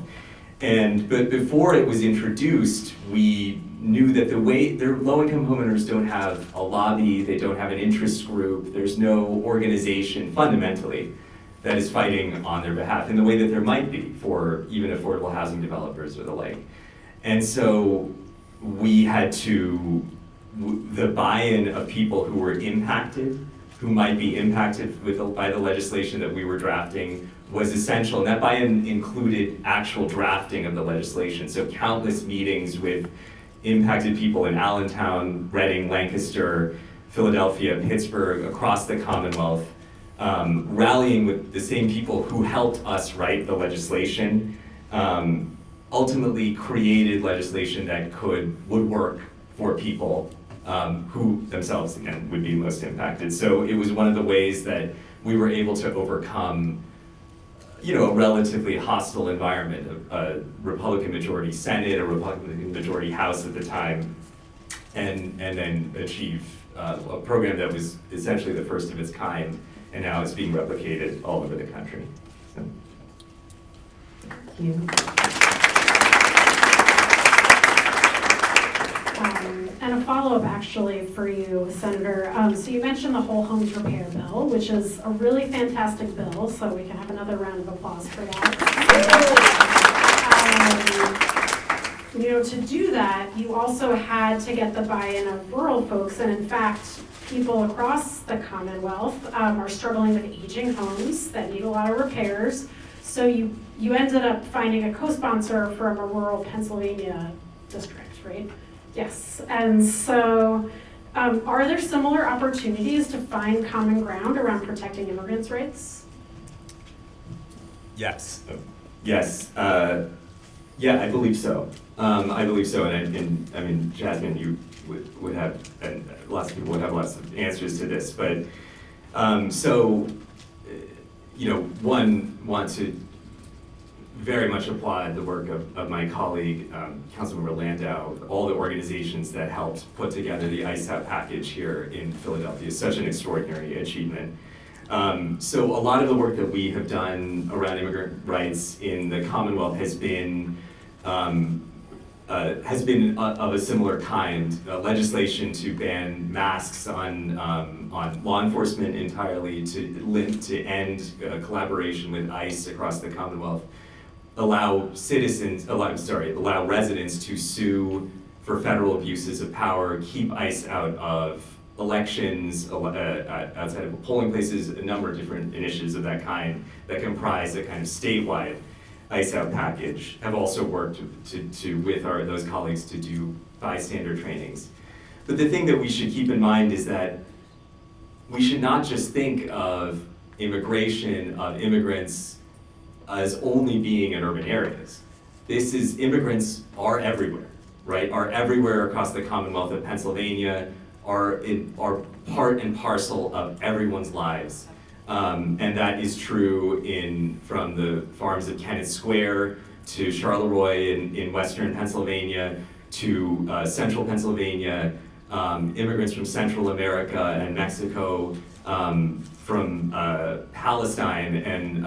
But before it was introduced, we knew that their low-income homeowners don't have a lobby, they don't have an interest group, there's no organization fundamentally that is fighting on their behalf in the way that there might be for even affordable housing developers or the like. And so we had to, the buy-in of people who were impacted, who might be impacted by the legislation that we were drafting, was essential. And that buy-in included actual drafting of the legislation. So countless meetings with impacted people in Allentown, Reading, Lancaster, Philadelphia, Pittsburgh, across the Commonwealth, rallying with the same people who helped us write the legislation, ultimately created legislation that would work for people who themselves, again, would be most impacted. So it was one of the ways that we were able to overcome, a relatively hostile environment, a Republican majority Senate, a Republican majority House at the time, and then achieve a program that was essentially the first of its kind, and now it's being replicated all over the country. So. Thank you. And a follow-up actually for you, Senator. So you mentioned the Whole Homes Repair Bill, which is a really fantastic bill, so we can have another round of applause for that. To do that, you also had to get the buy-in of rural folks, and in fact, people across the Commonwealth are struggling with aging homes that need a lot of repairs. So you ended up finding a co-sponsor from a rural Pennsylvania district, right? Yes, and so are there similar opportunities to find common ground around protecting immigrants' rights? Yes. Yes. Yeah, I believe so. I believe so, and I mean, Jasmine, you would have, and lots of people would have lots of answers to this, but one, want to very much applaud the work of my colleague, Councilmember Landau, all the organizations that helped put together the ISAP package here in Philadelphia. It's such an extraordinary achievement. So a lot of the work that we have done around immigrant rights in the Commonwealth has been of a similar kind. Legislation to ban masks on law enforcement entirely, to end collaboration with ICE across the Commonwealth, allow residents to sue for federal abuses of power, keep ICE out of elections, outside of polling places, a number of different initiatives of that kind that comprise a kind of statewide ICE out package. Have also worked with those colleagues to do bystander trainings. But the thing that we should keep in mind is that we should not just think of immigration, of immigrants, as only being in urban areas. Immigrants are everywhere, right? Are everywhere across the Commonwealth of Pennsylvania, are part and parcel of everyone's lives. And that is true from the farms of Kennett Square to Charleroi in Western Pennsylvania to Central Pennsylvania, immigrants from Central America and Mexico, from Palestine and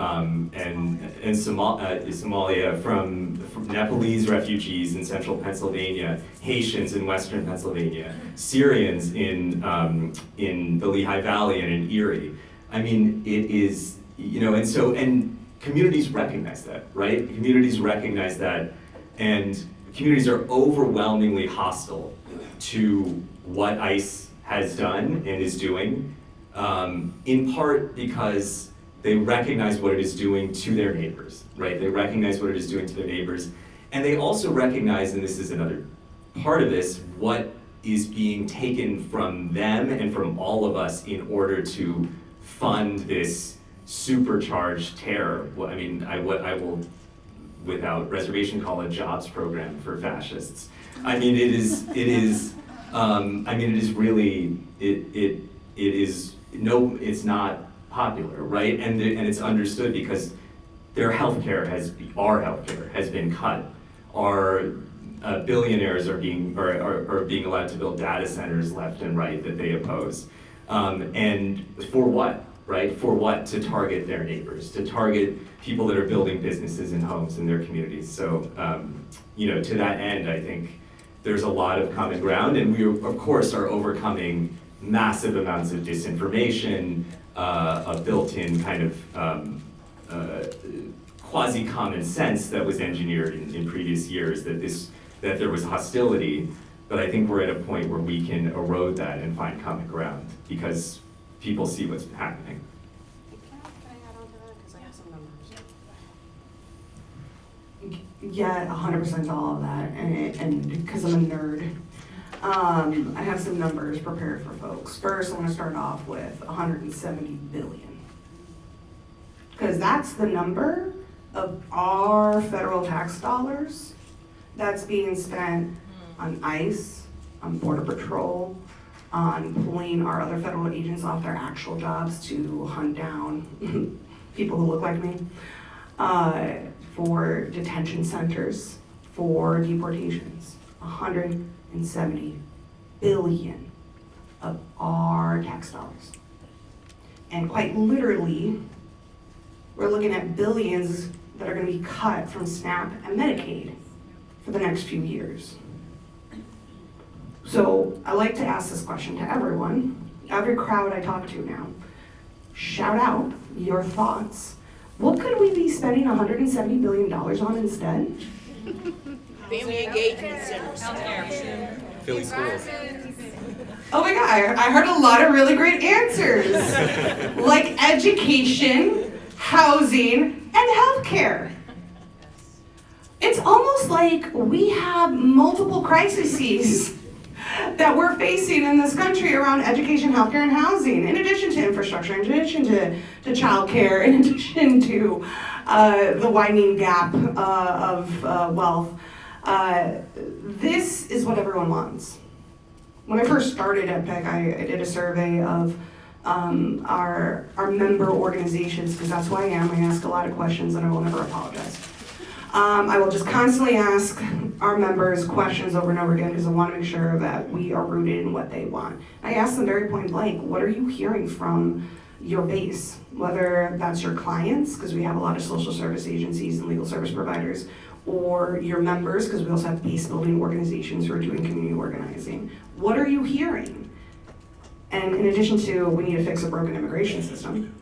Somalia, from Nepalese refugees in Central Pennsylvania, Haitians in Western Pennsylvania, Syrians in the Lehigh Valley and in Erie. I mean, it is, and communities recognize that, right? Communities recognize that, and communities are overwhelmingly hostile to what ICE has done and is doing, in part because they recognize what it is doing to their neighbors, right? They recognize what it is doing to their neighbors, and they also recognize, and this is another part of this, what is being taken from them and from all of us in order to fund this supercharged terror. I mean, I will, without reservation, call a jobs program for fascists. I mean, it is really, it's not popular, right? And it's understood because our healthcare has been cut. Our billionaires are being allowed to build data centers left and right that they oppose. And for what, right? For what? To target their neighbors, to target people that are building businesses and homes in their communities. So, to that end, I think there's a lot of common ground, and we, of course, are overcoming massive amounts of disinformation, a built-in kind of quasi-common sense that was engineered in previous years that there was hostility. But I think we're at a point where we can erode that and find common ground because people see what's happening. Can I add on to that? Because I have some numbers. Yeah, 100% to all of that, and because I'm a nerd, I have some numbers prepared for folks. First, I want to start off with 170 billion. Because that's the number of our federal tax dollars that's being spent on ICE, on Border Patrol, on pulling our other federal agents off their actual jobs to hunt down people who look like me, for detention centers, for deportations. 170 billion of our tax dollars. And quite literally, we're looking at billions that are going to be cut from SNAP and Medicaid for the next few years. So I like to ask this question to everyone, every crowd I talk to now. Shout out your thoughts. What could we be spending $170 billion on instead? Family engagement centers. Philly schools. Oh my God, I heard a lot of really great answers. Like education, housing, and healthcare. It's almost like we have multiple crises that we're facing in this country around education, healthcare, and housing, in addition to infrastructure, in addition to childcare, in addition to the widening gap of wealth. This is what everyone wants. When I first started at PIC, I did a survey of our member organizations, because that's who I am. I ask a lot of questions and I will never apologize. I will just constantly ask our members questions over and over again because I want to make sure that we are rooted in what they want. I ask them very point blank, what are you hearing from your base? Whether that's your clients, because we have a lot of social service agencies and legal service providers, or your members, because we also have base building organizations who are doing community organizing. What are you hearing? And in addition to, we need to fix a broken immigration system,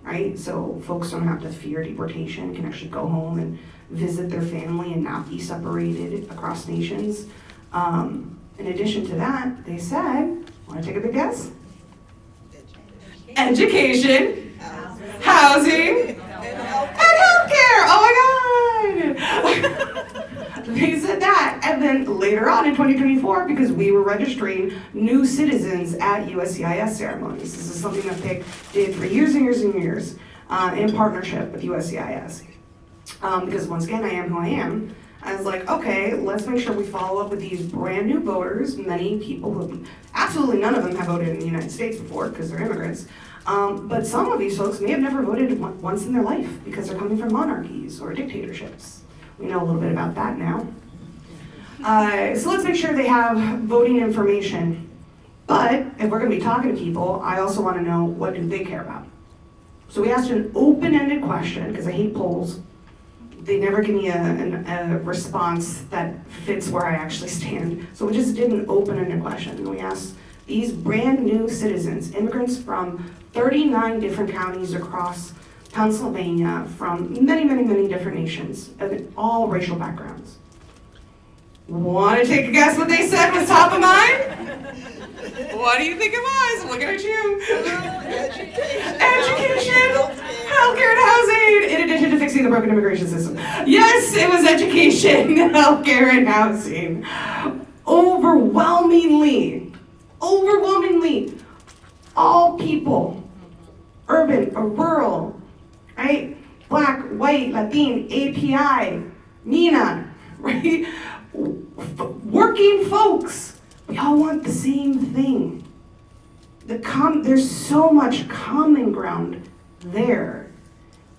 right? So folks don't have to fear deportation, can actually go home and visit their family and not be separated across nations. In addition to that, they said, want to take a big guess? Education, housing, and healthcare. Oh my God! They said that, and then later on in 2024, because we were registering new citizens at USCIS ceremonies. This is something that PIC did for years and years and years in partnership with USCIS. Because once again, I am who I am. I was like, okay, let's make sure we follow up with these brand new voters, many people who, absolutely none of them have voted in the United States before because they're immigrants. But some of these folks may have never voted once in their life because they're coming from monarchies or dictatorships. We know a little bit about that now. So let's make sure they have voting information. But if we're gonna be talking to people, I also wanna know, what do they care about? So we asked an open-ended question, because I hate polls. They never give me a response that fits where I actually stand. So we just did an open-ended question. And we asked these brand new citizens, immigrants from 39 different counties across Pennsylvania, from many, many, many different nations, of all racial backgrounds. Want to take a guess what they said was top of mind? What do you think it was? Looking at you. Education, healthcare, and housing, in addition to fixing the broken immigration system. Yes, it was education, healthcare, and housing. Overwhelmingly, all people, urban or rural, right? Black, white, Latin, API, MENA, right? Working folks, we all want the same thing. There's so much common ground there,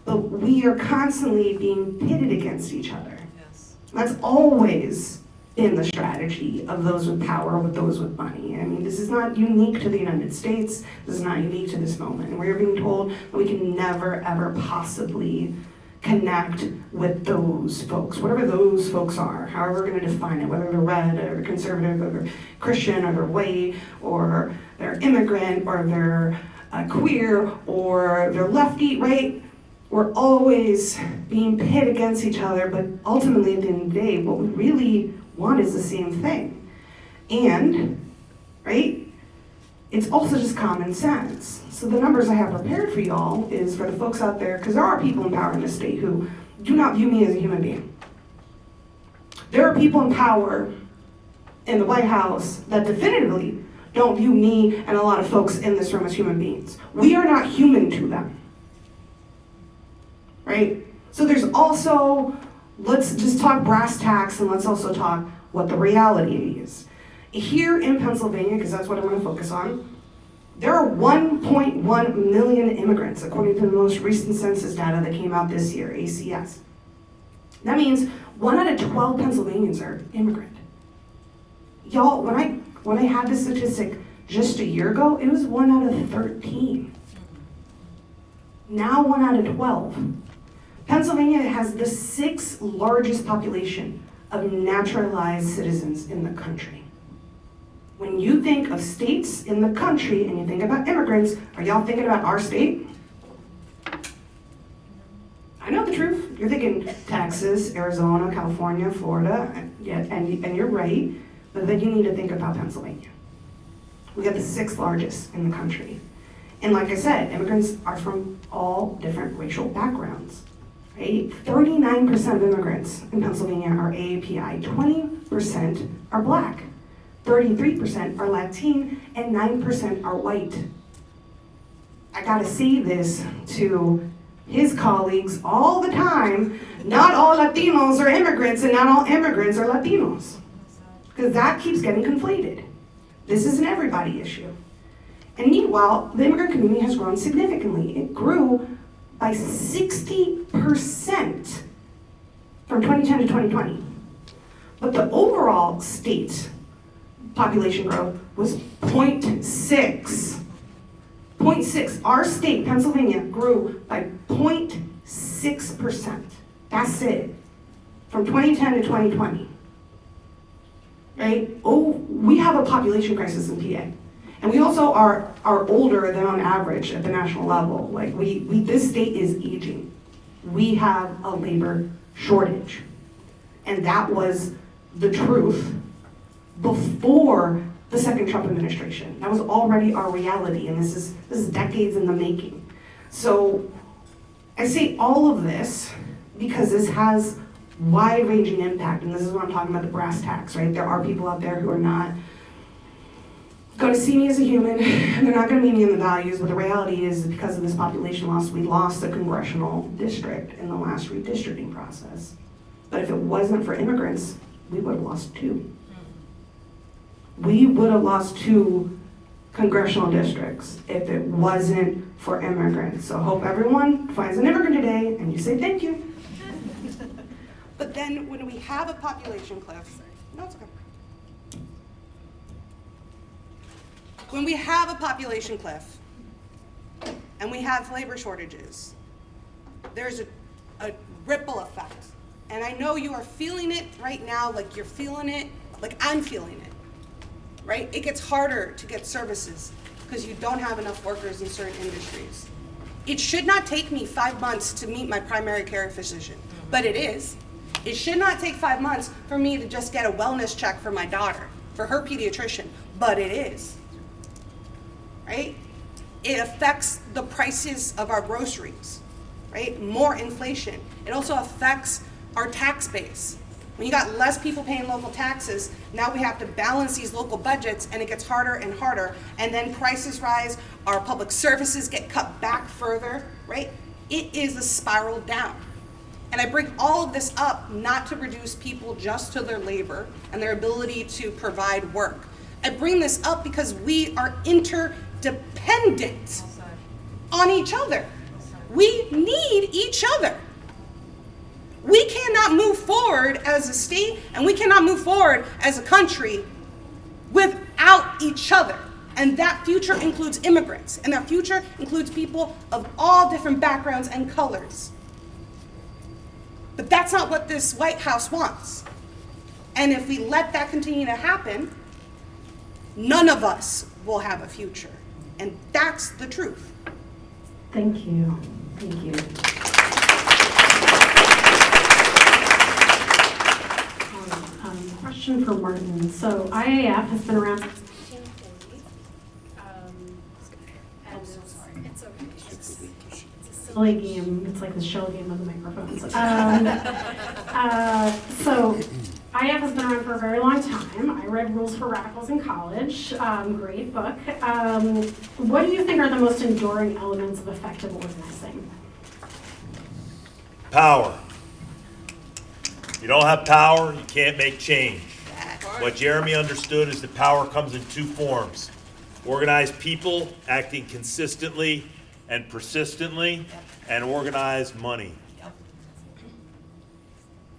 but we are constantly being pitted against each other. Yes. That's always been the strategy of those with power with those with money. I mean, this is not unique to the United States. This is not unique to this moment. We're being told that we can never, ever possibly connect with those folks, whatever those folks are, however we're going to define it, whether they're red or conservative or Christian or they're white or they're immigrant or they're queer or they're lefty, right? We're always being pit against each other, but ultimately at the end of the day, what we really want is the same thing. And, right, it's also just common sense. So the numbers I have prepared for y'all is for the folks out there, because there are people in power in this state who do not view me as a human being. There are people in power in the White House that definitively don't view me and a lot of folks in this room as human beings. We are not human to them. Right? So there's also, let's just talk brass tacks and let's also talk what the reality is. Here in Pennsylvania, because that's what I want to focus on, there are 1.1 million immigrants, according to the most recent census data that came out this year, ACS. That means 1 out of 12 Pennsylvanians are immigrant. Y'all, when I had this statistic just a year ago, it was 1 out of 13. Now 1 out of 12. Pennsylvania has the 6th largest population of naturalized citizens in the country. When you think of states in the country and you think about immigrants, are y'all thinking about our state? I know the truth. You're thinking Texas, Arizona, California, Florida, and you're right, but then you need to think about Pennsylvania. We got the 6th largest in the country. And like I said, immigrants are from all different racial backgrounds. Right? 39% of immigrants in Pennsylvania are AAPI, 20% are Black, 33% are Latin, and 9% are white. I gotta say this to his colleagues all the time, not all Latinos are immigrants and not all immigrants are Latinos. Because that keeps getting conflated. This is an everybody issue. And meanwhile, the immigrant community has grown significantly. It grew by 60% from 2010 to 2020. But the overall state population growth was 0.6. 0.6. Our state, Pennsylvania, grew by 0.6%. That's it. From 2010 to 2020. Right? Oh, we have a population crisis in PA. And we also are older than on average at the national level. Like this state is aging. We have a labor shortage. And that was the truth before the second Trump administration. That was already our reality, and this is decades in the making. So I say all of this because this has wide-ranging impact, and this is what I'm talking about, the brass tacks, right? There are people out there who are not going to see me as a human, and they're not going to meet me in the values, but the reality is because of this population loss, we lost a congressional district in the last redistricting process. But if it wasn't for immigrants, we would have lost 2. We would have lost 2 congressional districts if it wasn't for immigrants. So I hope everyone finds an immigrant today and you say thank you. But then when we have a population cliff, no, it's okay. When we have a population cliff and we have labor shortages, there's a ripple effect. And I know you are feeling it right now, like you're feeling it, like I'm feeling it, right? It gets harder to get services because you don't have enough workers in certain industries. It should not take me 5 months to meet my primary care physician, but it is. It should not take 5 months for me to just get a wellness check for my daughter, for her pediatrician, but it is. Right? It affects the prices of our groceries, right? More inflation. It also affects our tax base. When you got less people paying local taxes, now we have to balance these local budgets and it gets harder and harder, and then prices rise, our public services get cut back further, right? It is a spiral down. And I bring all of this up not to reduce people just to their labor and their ability to provide work. I bring this up because we are interdependent on each other. We need each other. We cannot move forward as a state and we cannot move forward as a country without each other. And that future includes immigrants, and that future includes people of all different backgrounds and colors. But that's not what this White House wants. And if we let that continue to happen, none of us will have a future. And that's the truth. Thank you. Thank you. Question for Martin. So IAF has been around since 1940. And it's okay. It's a silly game. It's like the shell game of the microphones. So IAF has been around for a very long time. I read Rules for Radicals in college. Great book. What do you think are the most enduring elements of effective organizing? Power. You don't have power, you can't make change. What Jeremy understood is that power comes in two forms. Organized people acting consistently and persistently, and organized money.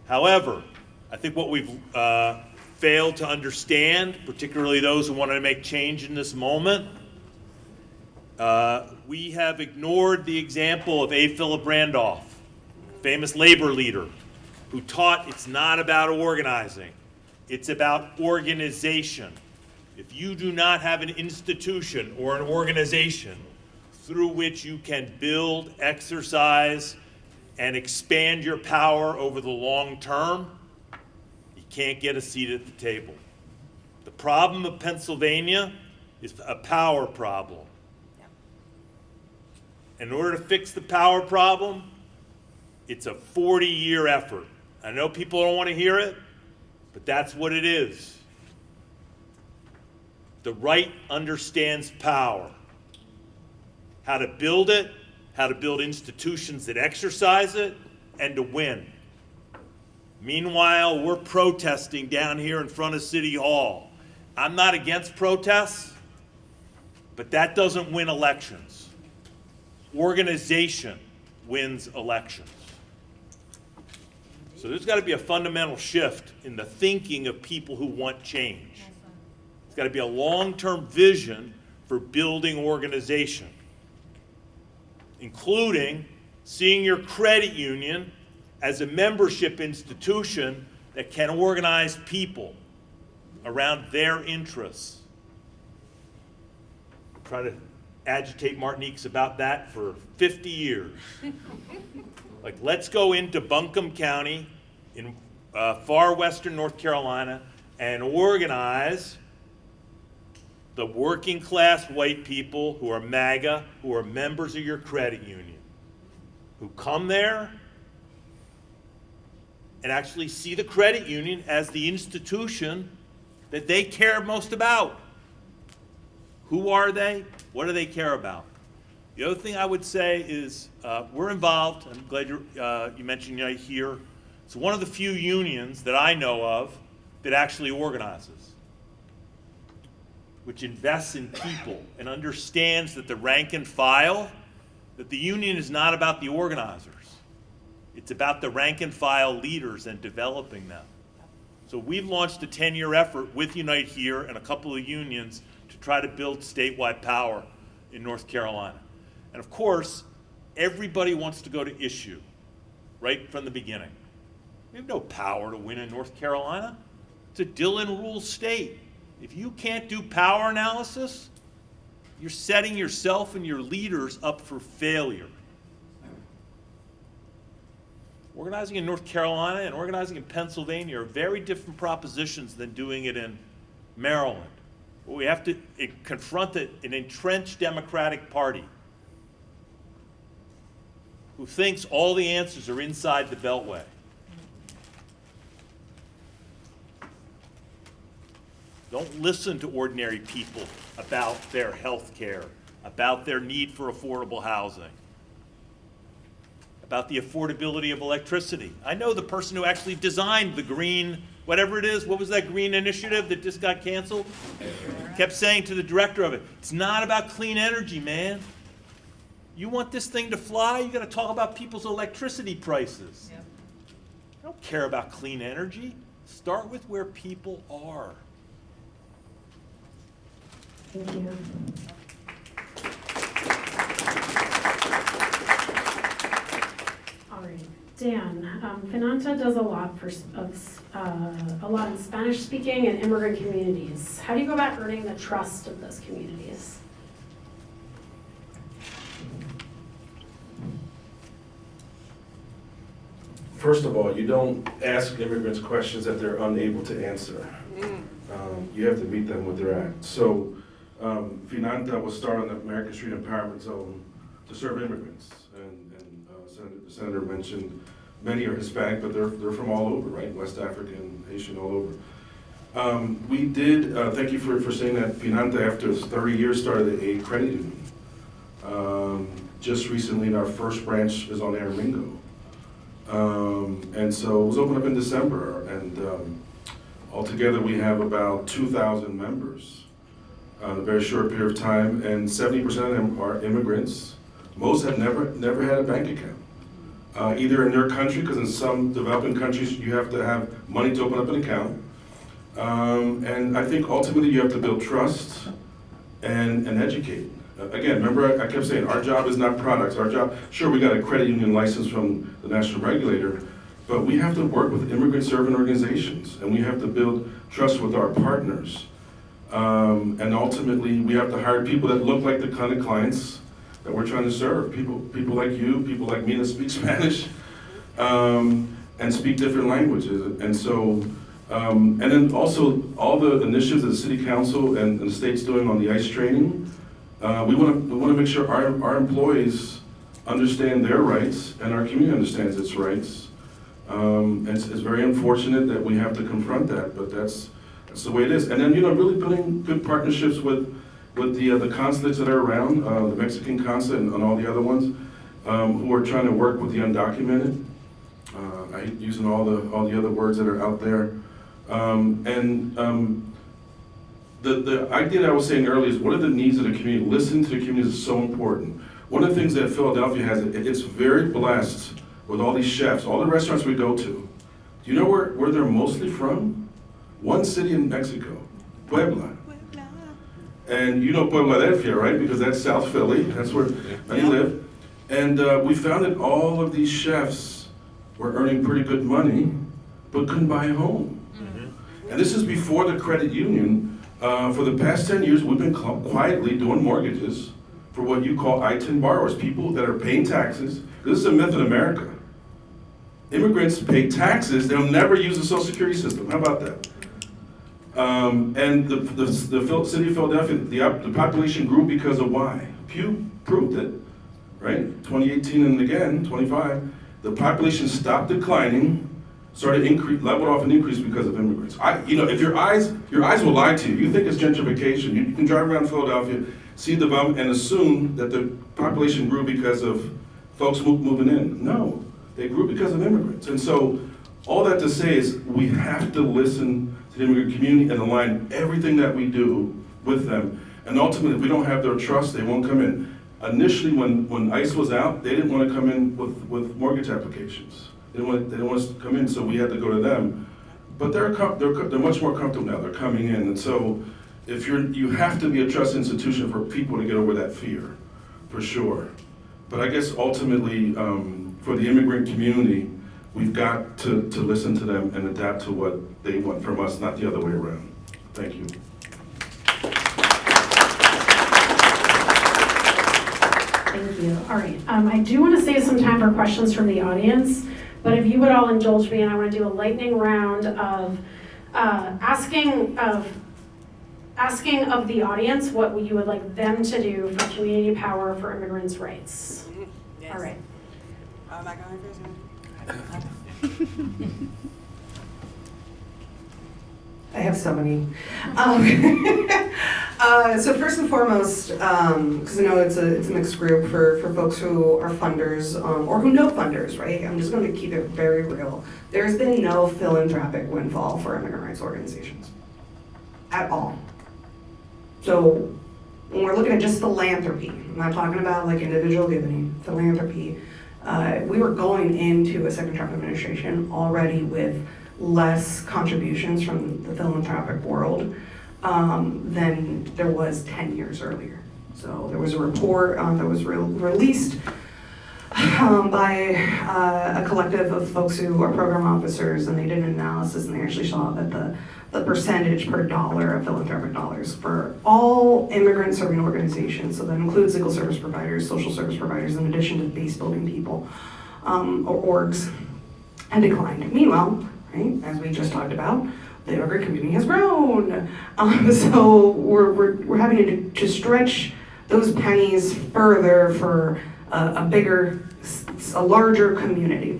However, I think what we've failed to understand, particularly those who want to make change in this moment, we have ignored the example of A. Philip Randolph, famous labor leader, who taught it's not about organizing, it's about organization. If you do not have an institution or an organization through which you can build, exercise, and expand your power over the long term, you can't get a seat at the table. The problem of Pennsylvania is a power problem. In order to fix the power problem, it's a 40-year effort. I know people don't want to hear it, but that's what it is. The right understands power. How to build it, how to build institutions that exercise it, and to win. Meanwhile, we're protesting down here in front of City Hall. I'm not against protests, but that doesn't win elections. Organization wins elections. So there's got to be a fundamental shift in the thinking of people who want change. There's got to be a long-term vision for building organization, including seeing your credit union as a membership institution that can organize people around their interests. Try to agitate Martinique's about that for 50 years. Like, let's go into Buncombe County in far western North Carolina and organize the working class white people who are MAGA, who are members of your credit union, who come there and actually see the credit union as the institution that they care most about. Who are they? What do they care about? The other thing I would say is we're involved. I'm glad you mentioned Unite here. It's one of the few unions that I know of that actually organizes, which invests in people and understands that the rank and file, that the union is not about the organizers. It's about the rank and file leaders and developing them. So we've launched a 10-year effort with Unite here and a couple of unions to try to build statewide power in North Carolina. And of course, everybody wants to go to issue right from the beginning. We have no power to win in North Carolina. It's a Dillon rule state. If you can't do power analysis, you're setting yourself and your leaders up for failure. Organizing in North Carolina and organizing in Pennsylvania are very different propositions than doing it in Maryland. We have to confront an entrenched Democratic Party who thinks all the answers are inside the Beltway. Don't listen to ordinary people about their health care, about their need for affordable housing, about the affordability of electricity. I know the person who actually designed the green, whatever it is, what was that green initiative that just got canceled? Kept saying to the director of it, it's not about clean energy, man. You want this thing to fly, you gotta talk about people's electricity prices. Yep. I don't care about clean energy. Start with where people are. Thank you. All right. Dan, Finanta does a lot a lot in Spanish-speaking and immigrant communities. How do you go about earning the trust of those communities? First of all, you don't ask immigrants questions that they're unable to answer. You have to meet them where they're at. So, Finanta was started on the American Street Empowerment Zone to serve immigrants. And the Senator mentioned many are Hispanic, but they're from all over, right? West African, Haitian, all over. We did, thank you for saying that, Finanta, after 30 years, started a credit union. Just recently, our first branch is on Aramingo. And so it was opened up in December, and altogether we have about 2,000 members in a very short period of time, and 70% of them are immigrants. Most have never had a bank account, either in their country, because in some developing countries you have to have money to open up an account. And I think ultimately you have to build trust and educate. Again, remember I kept saying our job is not products. Our job, sure, we got a credit union license from the national regulator, but we have to work with immigrant serving organizations, and we have to build trust with our partners. And ultimately, we have to hire people that look like the kind of clients that we're trying to serve. People like you, people like me that speak Spanish, and speak different languages. And so, and then also all the initiatives that the city council and the state's doing on the ICE training. We want to make sure our employees understand their rights and our community understands its rights. It's very unfortunate that we have to confront that, but that's the way it is. And then really building good partnerships with the consulates that are around, the Mexican consulate and all the other ones who are trying to work with the undocumented. I hate using all the other words that are out there. The idea that I was saying earlier is what are the needs of the community? Listening to the community is so important. One of the things that Philadelphia has, it's very blessed with all these chefs, all the restaurants we go to. Do you know where they're mostly from? One city in Mexico, Puebla. And you know Puebla, right? Because that's South Philly, that's where many live. And we found that all of these chefs were earning pretty good money, but couldn't buy a home. And this is before the credit union. For the past 10 years, we've been quietly doing mortgages for what you call I-10 borrowers, people that are paying taxes. This is a myth in America. Immigrants pay taxes, they'll never use the Social Security system. How about that? And the city of Philadelphia, the population grew because of why? Pew proved it, right? 2018 and again, 25, the population stopped declining, started leveled off and increased because of immigrants. If your eyes will lie to you. You think it's gentrification. You can drive around Philadelphia, see development, and assume that the population grew because of folks moving in. No, they grew because of immigrants. And so, all that to say is we have to listen to the immigrant community and align everything that we do with them. And ultimately, if we don't have their trust, they won't come in. Initially, when ICE was out, they didn't want to come in with mortgage applications. They didn't want us to come in, so we had to go to them. But they're much more comfortable now. They're coming in, and so you have to be a trust institution for people to get over that fear, for sure. But I guess ultimately, for the immigrant community, we've got to listen to them and adapt to what they want from us, not the other way around. Thank you. Thank you. All right. I do want to save some time for questions from the audience. But if you would all indulge me, and I want to do a lightning round of asking of the audience what you would like them to do for community power for immigrants' rights. Yes. All right. Am I going first? I have so many. So first and foremost, because I know it's a mixed group for folks who are funders or who know funders, right? I'm just going to keep it very real. There's been no philanthropic windfall for immigrant rights organizations at all. So when we're looking at just philanthropy, I'm not talking about like individual giving, philanthropy. We were going into a second Trump administration already with less contributions from the philanthropic world than there was 10 years earlier. So there was a report that was released by a collective of folks who are program officers, and they did an analysis, and they actually saw that the percentage per dollar of philanthropic dollars for all immigrant serving organizations, so that includes legal service providers, social service providers, in addition to base building people, or orgs, had declined. Meanwhile, right, as we just talked about, the immigrant community has grown. So we're having to stretch those pennies further for a larger community.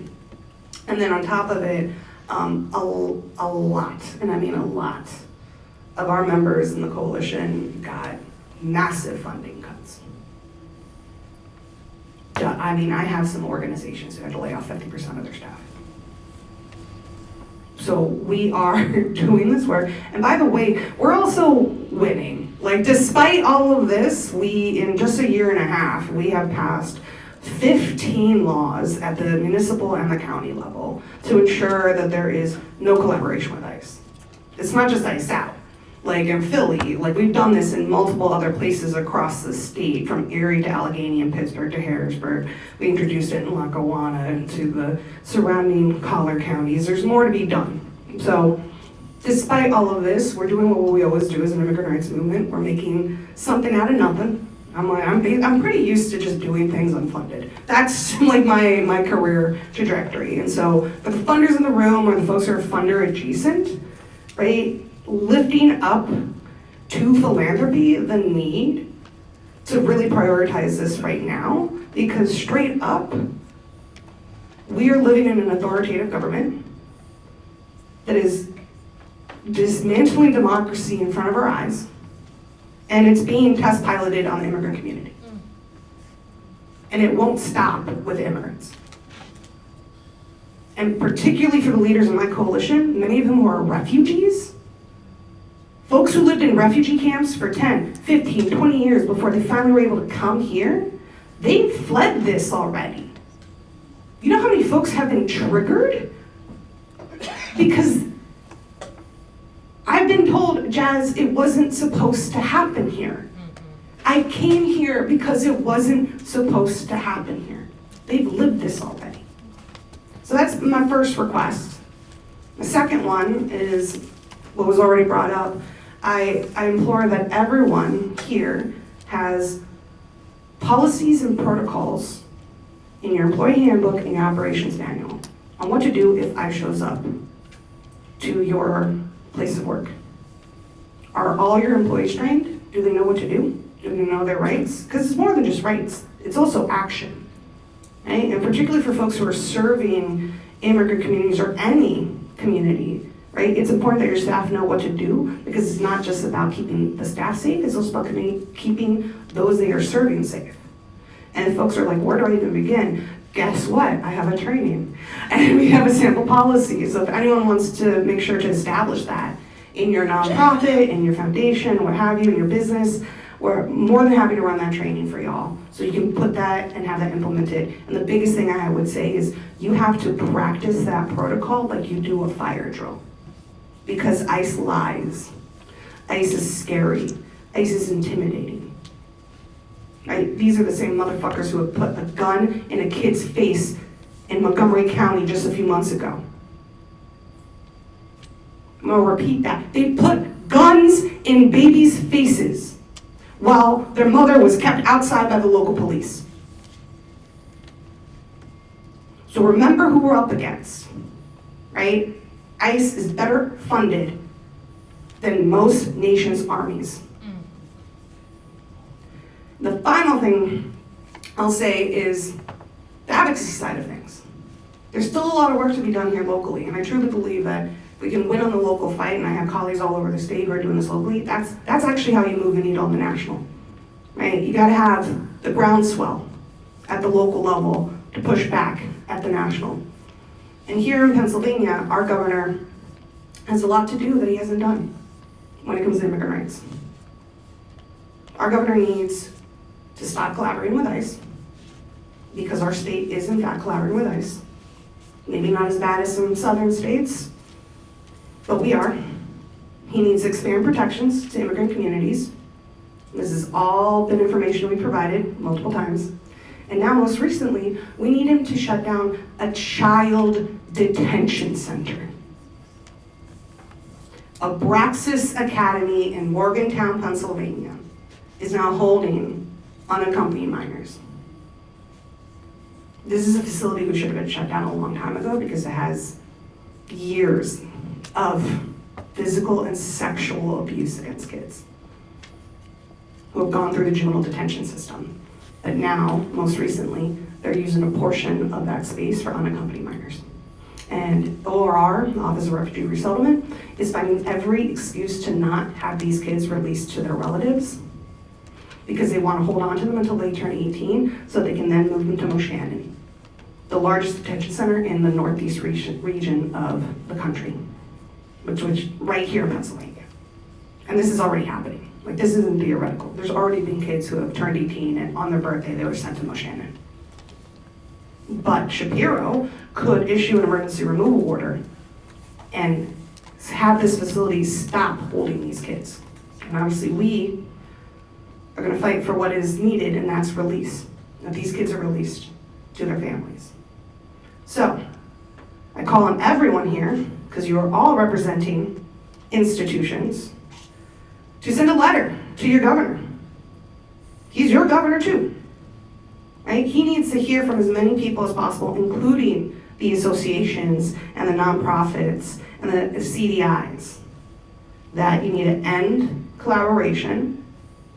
And then on top of it, a lot, and I mean a lot, of our members in the coalition got massive funding cuts. I mean, I have some organizations who had to lay off 50% of their staff. So we are doing this work. And by the way, we're also winning. Like, despite all of this, in just a year and a half, we have passed 15 laws at the municipal and the county level to ensure that there is no collaboration with ICE. It's not just ICE out. Like in Philly, like we've done this in multiple other places across the state, from Erie to Allegheny and Pittsburgh to Harrisburg. We introduced it in Lackawanna to the surrounding collar counties. There's more to be done. So despite all of this, we're doing what we always do as an immigrant rights movement. We're making something out of nothing. I'm pretty used to just doing things unfunded. That's like my career trajectory. And so for the funders in the room, or the folks who are funder adjacent, right, lifting up to philanthropy the need to really prioritize this right now, because straight up, we are living in an authoritative government that is dismantling democracy in front of our eyes, and it's being test piloted on the immigrant community. And it won't stop with immigrants. And particularly for the leaders in my coalition, many of whom are refugees, folks who lived in refugee camps for 10, 15, 20 years before they finally were able to come here, they fled this already. You know how many folks have been triggered? Because I've been told, Jazz, it wasn't supposed to happen here. I came here because it wasn't supposed to happen here. They've lived this already. So that's my first request. The second one is what was already brought up. I implore that everyone here has policies and protocols in your employee handbook and your operations manual on what to do if ICE shows up to your place of work. Are all your employees trained? Do they know what to do? Do they know their rights? Because it's more than just rights, it's also action. Right? And particularly for folks who are serving immigrant communities or any community, right? It's important that your staff know what to do, because it's not just about keeping the staff safe, it's also about keeping those they are serving safe. And if folks are like, where do I even begin? Guess what? I have a training. And we have a sample policy. So if anyone wants to make sure to establish that in your nonprofit, in your foundation, what have you, in your business, we're more than happy to run that training for y'all. So you can put that and have that implemented. And the biggest thing I would say is you have to practice that protocol like you do a fire drill. Because ICE lies. ICE is scary. ICE is intimidating. Right? These are the same motherfuckers who have put a gun in a kid's face in Montgomery County just a few months ago. I'm gonna repeat that. They put guns in babies' faces while their mother was kept outside by the local police. So remember who we're up against, right? ICE is better funded than most nations' armies. The final thing I'll say is the advocacy side of things. There's still a lot of work to be done here locally, and I truly believe that we can win on the local fight, and I have colleagues all over the state who are doing this locally. That's actually how you move the needle on the national, right? You gotta have the groundswell at the local level to push back at the national. And here in Pennsylvania, our governor has a lot to do that he hasn't done when it comes to immigrant rights. Our governor needs to stop collaborating with ICE, because our state is in fact collaborating with ICE. Maybe not as bad as some southern states, but we are. He needs to expand protections to immigrant communities. This has all been information we provided multiple times. And now most recently, we need him to shut down a child detention center. Abraxas Academy in Morgantown, Pennsylvania is now holding unaccompanied minors. This is a facility which should have been shut down a long time ago because it has years of physical and sexual abuse against kids who have gone through the juvenile detention system. But now, most recently, they're using a portion of that space for unaccompanied minors. And ORR, the Office of Refugee Resettlement, is finding every excuse to not have these kids released to their relatives because they want to hold on to them until they turn 18 so they can then move them to Moshannon, the largest detention center in the northeast region of the country, which right here in Pennsylvania. And this is already happening. Like, this isn't theoretical. There's already been kids who have turned 18 and on their birthday they were sent to Moshannon. But Shapiro could issue an emergency removal order and have this facility stop holding these kids. And obviously we are gonna fight for what is needed, and that's release. That these kids are released to their families. So, I call on everyone here, because you are all representing institutions, to send a letter to your governor. He's your governor too, right? He needs to hear from as many people as possible, including the associations and the nonprofits and the CDIs, that you need to end collaboration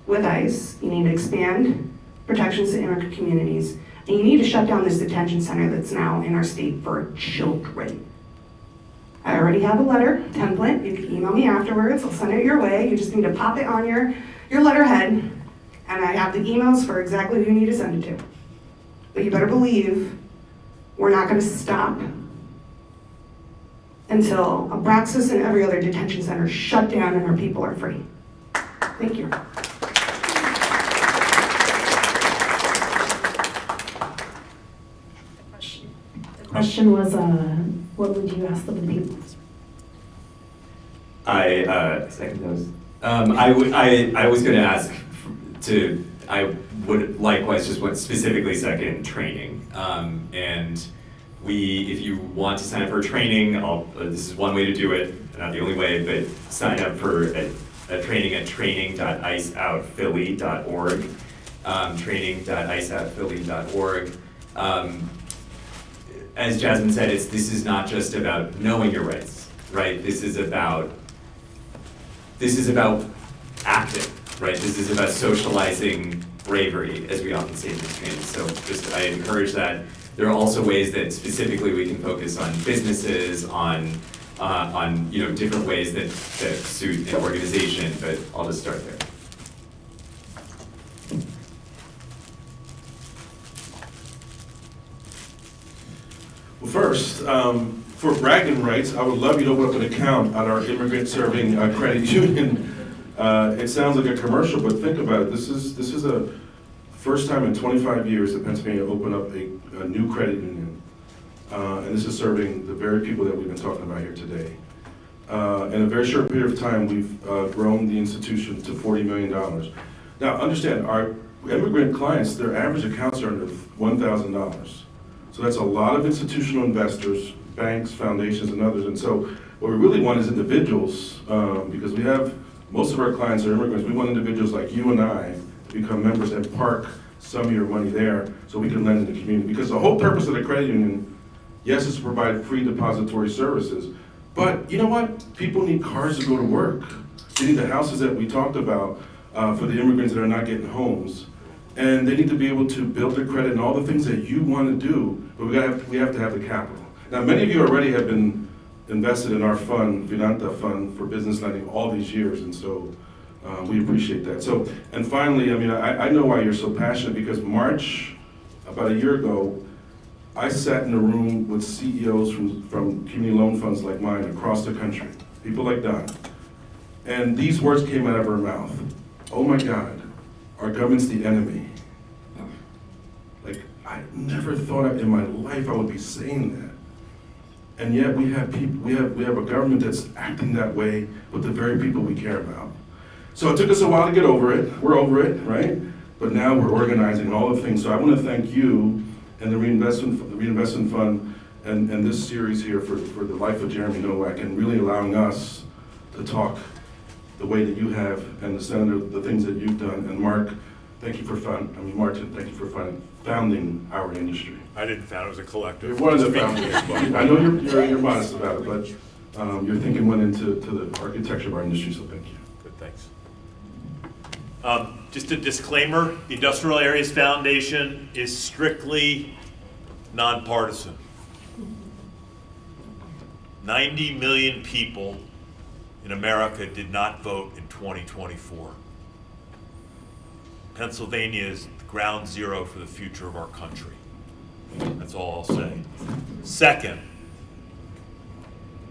with ICE, you need to expand protections to immigrant communities, and you need to shut down this detention center that's now in our state for children. I already have a letter template. You can email me afterwards. I'll send it your way. You just need to pop it on your letterhead, and I have the emails for exactly who you need to send it to. But you better believe we're not going to stop until Abraxas and every other detention center shut down and our people are free. Thank you. The question was, what would you ask of the people? I second those. I was going to ask I would likewise just want specifically second training. And if you want to sign up for training, this is one way to do it, not the only way, but sign up for a training at training.iceoutphilly.org, training.iceoutphilly.org. As Jasmine said, this is not just about knowing your rights, right? This is about acting, right? This is about socializing bravery, as we often say in these trainings. So I encourage that. There are also ways that specifically we can focus on businesses, on different ways that suit an organization, but I'll just start there. Well, first, for bragging rights, I would love you to open up an account at our immigrant serving credit union. It sounds like a commercial, but think about it. This is a first time in 25 years that Pennsylvania opened up a new credit union. And this is serving the very people that we've been talking about here today. In a very short period of time, we've grown the institution to $40 million. Now, understand, our immigrant clients, their average accounts are under $1,000. So that's a lot of institutional investors, banks, foundations, and others. And so what we really want is individuals, because most of our clients are immigrants. We want individuals like you and I to become members and park some of your money there so we can lend in the community. Because the whole purpose of the credit union, yes, is to provide free depository services. But you know what? People need cars to go to work. They need the houses that we talked about for the immigrants that are not getting homes. And they need to be able to build their credit and all the things that you want to do, but we have to have the capital. Now, many of you already have been invested in our fund, Finanta Fund, for business lending all these years, and so we appreciate that. So, and finally, I know why you're so passionate, because March, about a year ago, I sat in a room with CEOs from community loan funds like mine across the country, people like Don, and these words came out of her mouth. Oh my God, our government's the enemy. Like, I never thought in my life I would be saying that. And yet we have a government that's acting that way with the very people we care about. So it took us a while to get over it. We're over it, right? but now we're organizing all the things. So I want to thank you and the Reinvestment Fund and this series here for the life of Jeremy Nowak, and really allowing us to talk the way that you have, and the Senator, the things that you've done. And Mark, thank you for Martin, thank you for founding our industry. I didn't found it, was a collective. You're one of the founders. I know you're modest about it, but your thinking went into the architecture of our industry, so thank you. Good, thanks. Just a disclaimer, the Industrial Areas Foundation is strictly nonpartisan. 90 million people in America did not vote in 2024. Pennsylvania is ground zero for the future of our country. That's all I'll say. Second,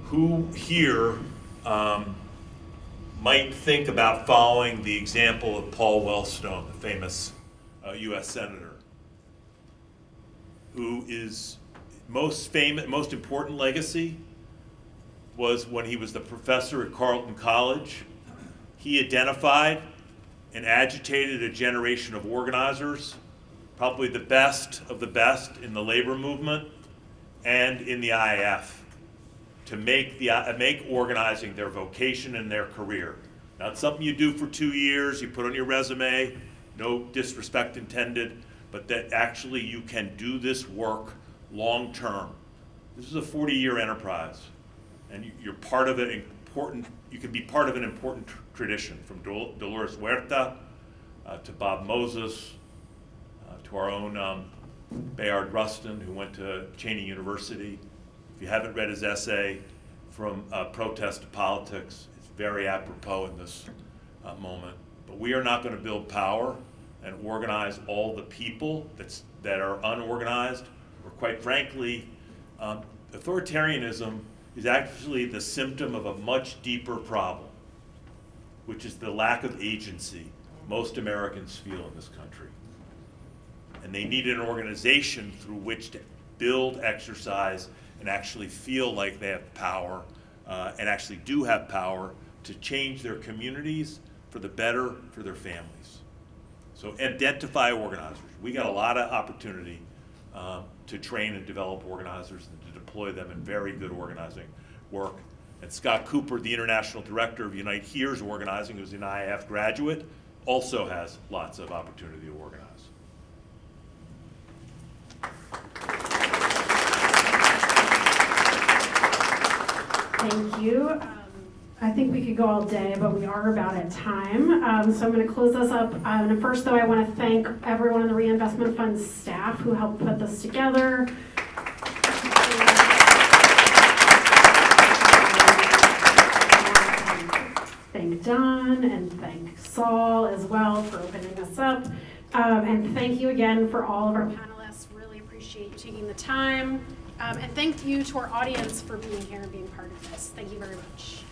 who here might think about following the example of Paul Wellstone, the famous US Senator, who is most important legacy was when he was the professor at Carleton College. He identified and agitated a generation of organizers, probably the best of the best in the labor movement and in the IAF, to make organizing their vocation and their career. Now, it's something you do for 2 years, you put on your resume, no disrespect intended, but that actually you can do this work long term. This is a 40-year enterprise, and you're part of an important, you can be part of an important tradition, from Dolores Huerta to Bob Moses, to our own Behar Rustin, who went to Cheney University. If you haven't read his essay, From Protest to Politics, it's very apropos in this moment. But we are not going to build power and organize all the people that are unorganized, or quite frankly, authoritarianism is actually the symptom of a much deeper problem, which is the lack of agency most Americans feel in this country. And they need an organization through which to build, exercise, and actually feel like they have power, and actually do have power to change their communities for the better for their families. So identify organizers. We got a lot of opportunity to train and develop organizers and to deploy them in very good organizing work. And Scott Cooper, the International Director of Unite Here's organizing, who's an IAF graduate, also has lots of opportunity to organize. Thank you. I think we could go all day, but we are about at time. So I'm going to close this up. First, though, I want to thank everyone in the Reinvestment Fund staff who helped put this together. Thank Don and thank Saul as well for opening us up. And thank you again for all of our panelists. Really appreciate you taking the time. And thank you to our audience for being here and being part of this. Thank you very much.